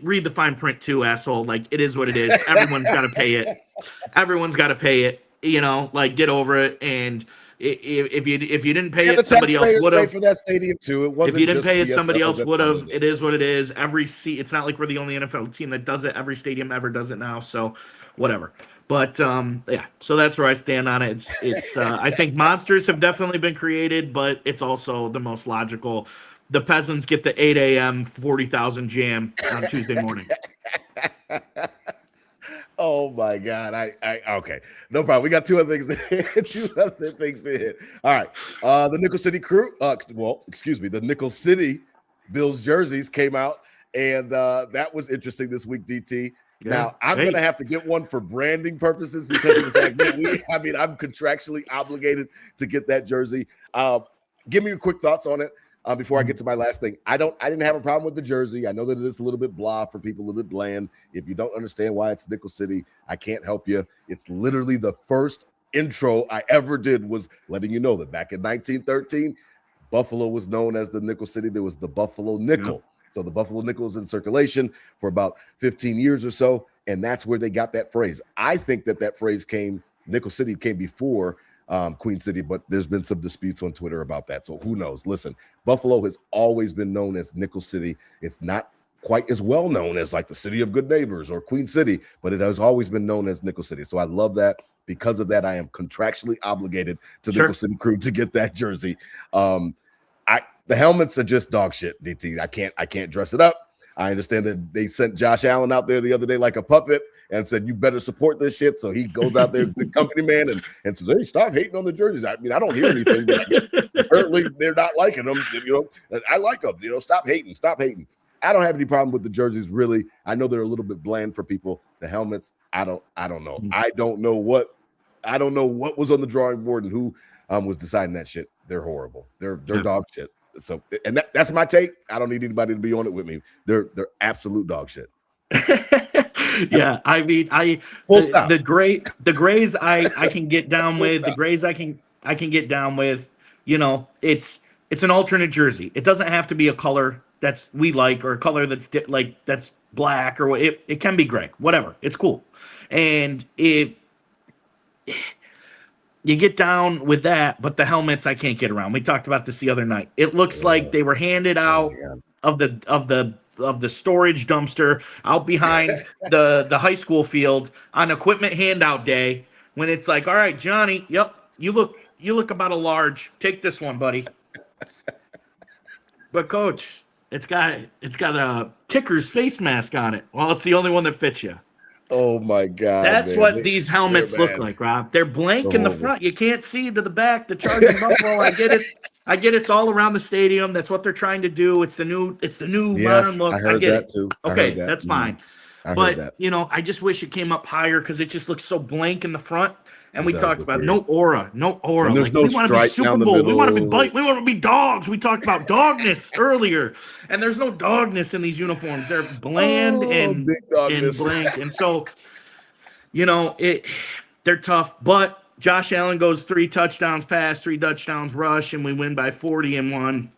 Speaker 3: read the fine print too, asshole. Like, it is what it is. Everyone's got to pay it. Everyone's got to pay it. Like, get over it. And if you didn't pay it, somebody else would have.
Speaker 2: For that stadium too. It wasn't.
Speaker 3: If you didn't pay it, somebody else would have. It is what it is. Every seat. It's not like we're the only NFL team that does it. Every stadium ever does it now. So, whatever. But so that's where I stand on it. It's I think monsters have definitely been created, but it's also the most logical. The peasants get the 8 a.m. 40,000 jam on Tuesday morning.
Speaker 2: Oh my God! Okay, no problem. We got 2 other things. To hit. All right, the Nickel City Crew. The Nickel City Bills jerseys came out, and that was interesting this week. DT. Yeah, now I'm gonna have to get one for branding purposes because of the fact that I'm contractually obligated to get that jersey. Give me your quick thoughts on it. Before I get to my last thing, I didn't have a problem with the jersey. I know that it's a little bit blah for people, a little bit bland. If you don't understand why it's Nickel City, I can't help you. It's literally the first intro I ever did was letting you know that back in 1913, Buffalo was known as the Nickel City. There was the Buffalo Nickel. Yeah. So the Buffalo Nickel is in circulation for about 15 years or so, and that's where they got that phrase. I think that phrase Nickel City came before Queen City, but there's been some disputes on Twitter about that. So who knows? Listen, Buffalo has always been known as Nickel City. It's not quite as well known as like the City of Good Neighbors or Queen City, but it has always been known as Nickel City. So I love that. Because of that, I am contractually obligated to Nickel City Crew to get that jersey. The helmets are just dog shit, DT. I can't dress it up. I understand that they sent Josh Allen out there the other day like a puppet and said, you better support this shit. So he goes out there, good company man, and says, hey, stop hating on the jerseys. I mean, I don't hear anything, but I guess apparently they're not liking them. I like them. Stop hating. I don't have any problem with the jerseys, really. I know they're a little bit bland for people. The helmets, I don't know. I don't know what was on the drawing board and who was deciding that shit. They're horrible. They're dog shit. So, and that's my take. I don't need anybody to be on it with me. They're absolute dog shit.
Speaker 3: Yeah, I mean, the grays I can get down with. The grays I can get down with. It's an alternate jersey. It doesn't have to be a color that's we like or a color that's that's black or what. It can be gray. Whatever. It's cool. And you get down with that, but the helmets I can't get around. We talked about this the other night. It looks like they were handed out of the storage dumpster out behind the high school field on equipment handout day when it's like, all right, Johnny, yep, you look about a large. Take this one, buddy. But coach, it's got a kicker's face mask on it. Well, it's the only one that fits you.
Speaker 2: Oh my God.
Speaker 3: That's
Speaker 2: man.
Speaker 3: what these helmets look like, Rob. They're blank in the front. You can't see to the back. The Charging Buffalo. I get it's all around the stadium. That's what they're trying to do. It's the new modern look.
Speaker 2: I heard that too.
Speaker 3: Okay, that's fine.
Speaker 2: I
Speaker 3: but
Speaker 2: heard that.
Speaker 3: I just wish it came up higher because it just looks so blank in the front. And we talked about
Speaker 2: weird.
Speaker 3: no aura.
Speaker 2: And there's no
Speaker 3: we want to be
Speaker 2: stripe
Speaker 3: Super
Speaker 2: down the
Speaker 3: Bowl. We want to be
Speaker 2: middle.
Speaker 3: we want to be dogs. We talked about dogness earlier, and there's no dogness in these uniforms. They're bland and blank, and so they're tough. But Josh Allen goes 3 touchdowns pass, 3 touchdowns rush, and we win by 40-1.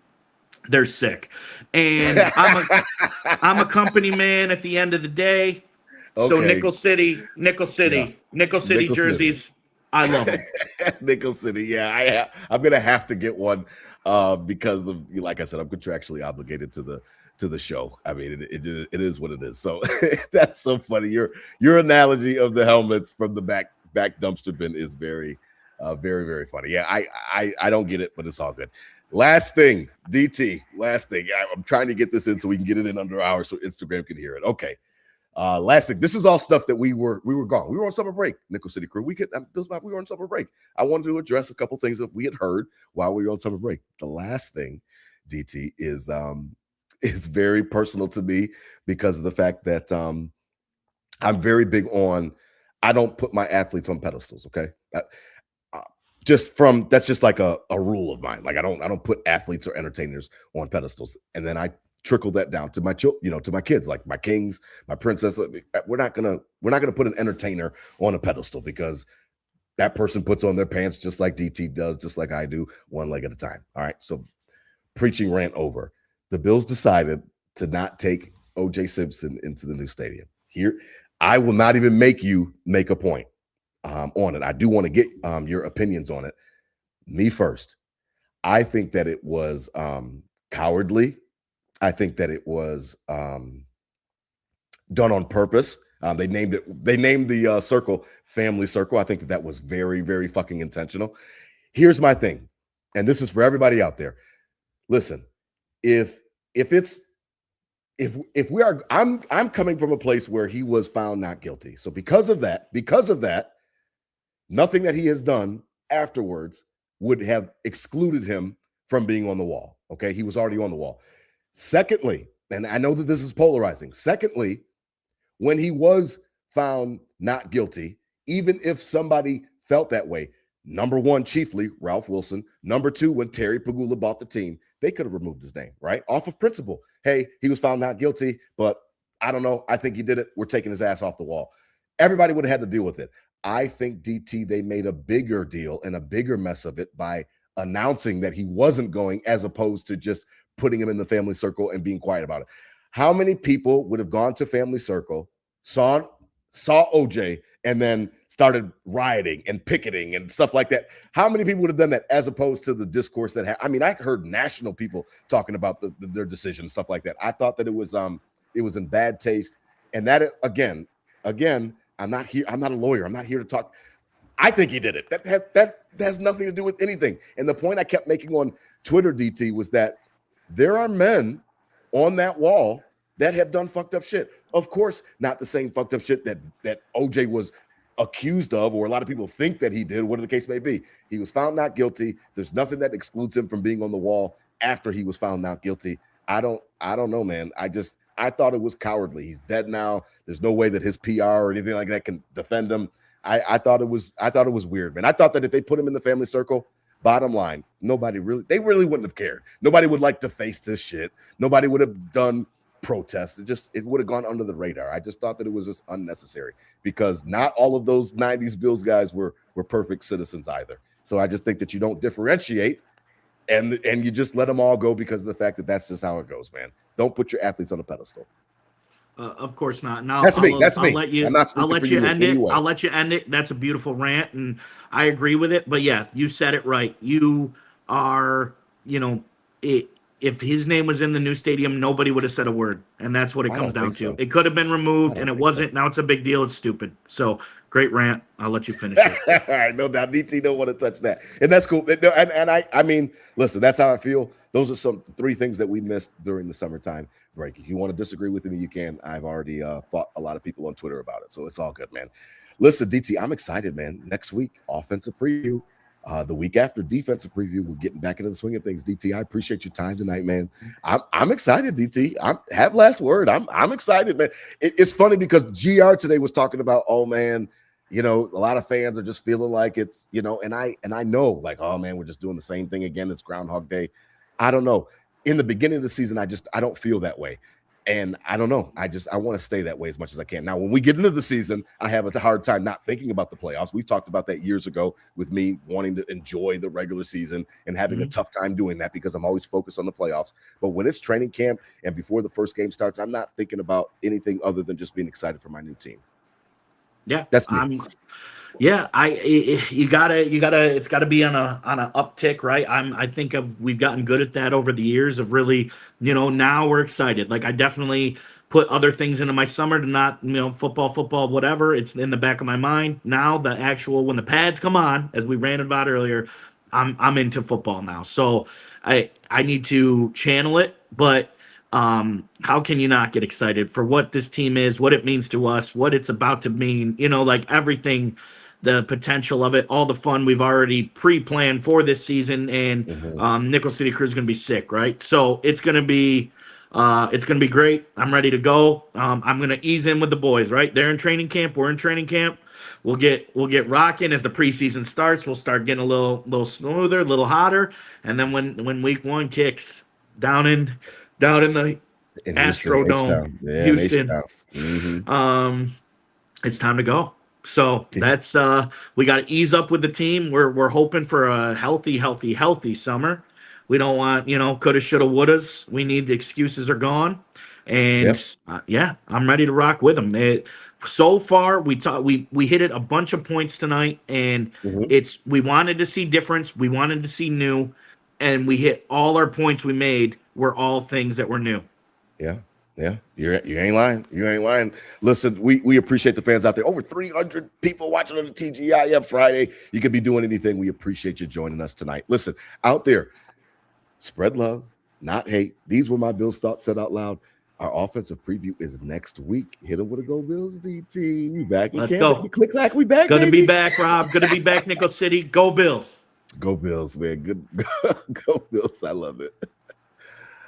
Speaker 3: They're sick, and I'm a company man at the end of the day. Okay. So Nickel City jerseys. I love them.
Speaker 2: Nickel City, yeah. I'm gonna have to get one because of, like I said, I'm contractually obligated to the show. I mean, it is what it is. So that's so funny. Your analogy of the helmets from the back dumpster bin is very, very, very funny. Yeah, I don't get it, but it's all good. Last thing, DT. Last thing. I'm trying to get this in so we can get it in under an hour so Instagram can hear it. Okay. Last thing, this is all stuff that we were gone. We were on summer break, Nickel City crew. We were on summer break. I wanted to address a couple things that we had heard while we were on summer break. The last thing, DT, is very personal to me because of the fact that I'm very big on, I don't put my athletes on pedestals. Okay, that's just like a rule of mine. Like I don't put athletes or entertainers on pedestals, and then I trickle that down to my to my kids, like my kings, my princess. We're not gonna put an entertainer on a pedestal because that person puts on their pants just like DT does, just like I do, one leg at a time. All right. So preaching rant over. The Bills decided to not take OJ Simpson into the new stadium. Here, I will not even make you make a point on it. I do want to get your opinions on it. Me first. I think that it was cowardly. I think that it was done on purpose. They named the circle Family Circle. I think that was very, very fucking intentional. Here's my thing, and this is for everybody out there. Listen, if I'm coming from a place where he was found not guilty. So because of that, nothing that he has done afterwards would have excluded him from being on the wall. Okay, he was already on the wall. Secondly, and I know that this is polarizing. Secondly, when he was found not guilty, even if somebody felt that way, number one, chiefly Ralph Wilson. Number two, when Terry Pegula bought the team, they could have removed his name, right? Off of principle. Hey, he was found not guilty, but I don't know. I think he did it. We're taking his ass off the wall. Everybody would have had to deal with it. I think, DT, they made a bigger deal and a bigger mess of it by announcing that he wasn't going, as opposed to just putting him in the Family Circle and being quiet about it. How many people would have gone to Family Circle, saw OJ, and then started rioting and picketing and stuff like that? How many people would have done that, as opposed to the discourse that I heard national people talking about their decision, stuff like that. I thought that it was in bad taste. And that, again, I'm not a lawyer. I'm not here to talk. I think he did it. That has nothing to do with anything. And the point I kept making on Twitter, DT, was that there are men on that wall that have done fucked up shit. Of course, not the same fucked up shit that OJ was accused of, or a lot of people think that he did, whatever the case may be. He was found not guilty. There's nothing that excludes him from being on the wall after he was found not guilty. I don't know, man. I thought it was cowardly. He's dead now. There's no way that his PR or anything like that can defend him. I thought it was weird, man. I thought that if they put him in the Family Circle, bottom line, they really wouldn't have cared. Nobody would like to face this shit. Nobody would have done protests. It would have gone under the radar. I just thought that it was just unnecessary, because not all of those 90s Bills guys were perfect citizens either. So I just think that you don't differentiate and you just let them all go because of the fact that that's just how it goes, man. Don't put your athletes on a pedestal.
Speaker 3: Of course not. And
Speaker 2: That's me. That's
Speaker 3: I'll
Speaker 2: me.
Speaker 3: let you.
Speaker 2: I'm not
Speaker 3: I'll
Speaker 2: speaking
Speaker 3: let
Speaker 2: for
Speaker 3: you
Speaker 2: you in
Speaker 3: end
Speaker 2: any
Speaker 3: it.
Speaker 2: way.
Speaker 3: I'll let you end it. That's a beautiful rant, and I agree with it. But yeah, you said it right. You are, it. If his name was in the new stadium, nobody would have said a word, and that's what it
Speaker 2: I
Speaker 3: comes
Speaker 2: don't
Speaker 3: down
Speaker 2: think
Speaker 3: to.
Speaker 2: so.
Speaker 3: It could have been
Speaker 2: I
Speaker 3: removed, and
Speaker 2: don't
Speaker 3: it
Speaker 2: think so.
Speaker 3: wasn't. Now it's a big deal. It's stupid. So great rant. I'll let you finish it.
Speaker 2: All right, no doubt. DT don't want to touch that, and that's cool. And I mean, listen, that's how I feel. Those are some three things that we missed during the summertime break. If you want to disagree with me, you can. I've already fought a lot of people on Twitter about it, so it's all good, man. Listen, DT, I'm excited, man. Next week, offensive preview. The week after, defensive preview. We're getting back into the swing of things. DT, I appreciate your time tonight, man. I'm excited, DT. Have last word. I'm excited, man. It's funny because GR today was talking about, oh man, a lot of fans are just feeling like it's, and I know, like, oh man, we're just doing the same thing again. It's Groundhog Day. I don't know. In the beginning of the season, I don't feel that way. And I don't know. I want to stay that way as much as I can. Now, when we get into the season, I have a hard time not thinking about the playoffs. We've talked about that years ago with me wanting to enjoy the regular season and having a tough time doing that because I'm always focused on the playoffs. But when it's training camp and before the first game starts, I'm not thinking about anything other than just being excited for my new team.
Speaker 3: Yeah,
Speaker 2: That's me.
Speaker 3: Yeah, you gotta it's gotta be on a uptick, right? I think we've gotten good at that over the years of really, now we're excited. Like I definitely put other things into my summer to not, football, whatever. It's in the back of my mind. Now the actual when the pads come on, as we ranted about earlier, I'm into football now. So I need to channel it, but how can you not get excited for what this team is, what it means to us, what it's about to mean, like everything, the potential of it, all the fun we've already pre-planned for this season, and Nickel City Crew is going to be sick, right? So it's going to be great. I'm ready to go. I'm going to ease in with the boys, right? They're in training camp. We're in training camp. We'll get rocking as the preseason starts. We'll start getting a little smoother, a little hotter, and then when week one kicks down in the
Speaker 2: In
Speaker 3: Astrodome, Houston. It's time to go. So that's we got to ease up with the team. We're hoping for a healthy summer. We don't want coulda, shoulda, wouldas. We need the excuses are gone, and I'm ready to rock with them. So far, we hit it a bunch of points tonight, and we wanted to see difference. We wanted to see new, and we hit all our points we made were all things that were new.
Speaker 2: Yeah, you ain't lying. You ain't lying. Listen, we appreciate the fans out there. Over 300 people watching on the TGIF Friday. You could be doing anything. We appreciate you joining us tonight. Listen, out there, spread love, not hate. These were my Bills thoughts said out loud. Our offensive preview is next week. Hit them with a Go Bills, DT. We back.
Speaker 3: Let's go.
Speaker 2: Click clack. We back.
Speaker 3: Gonna be back, Rob. Gonna be back, Nickel City. Go Bills.
Speaker 2: Go Bills, man. Good. Go Bills. I love it.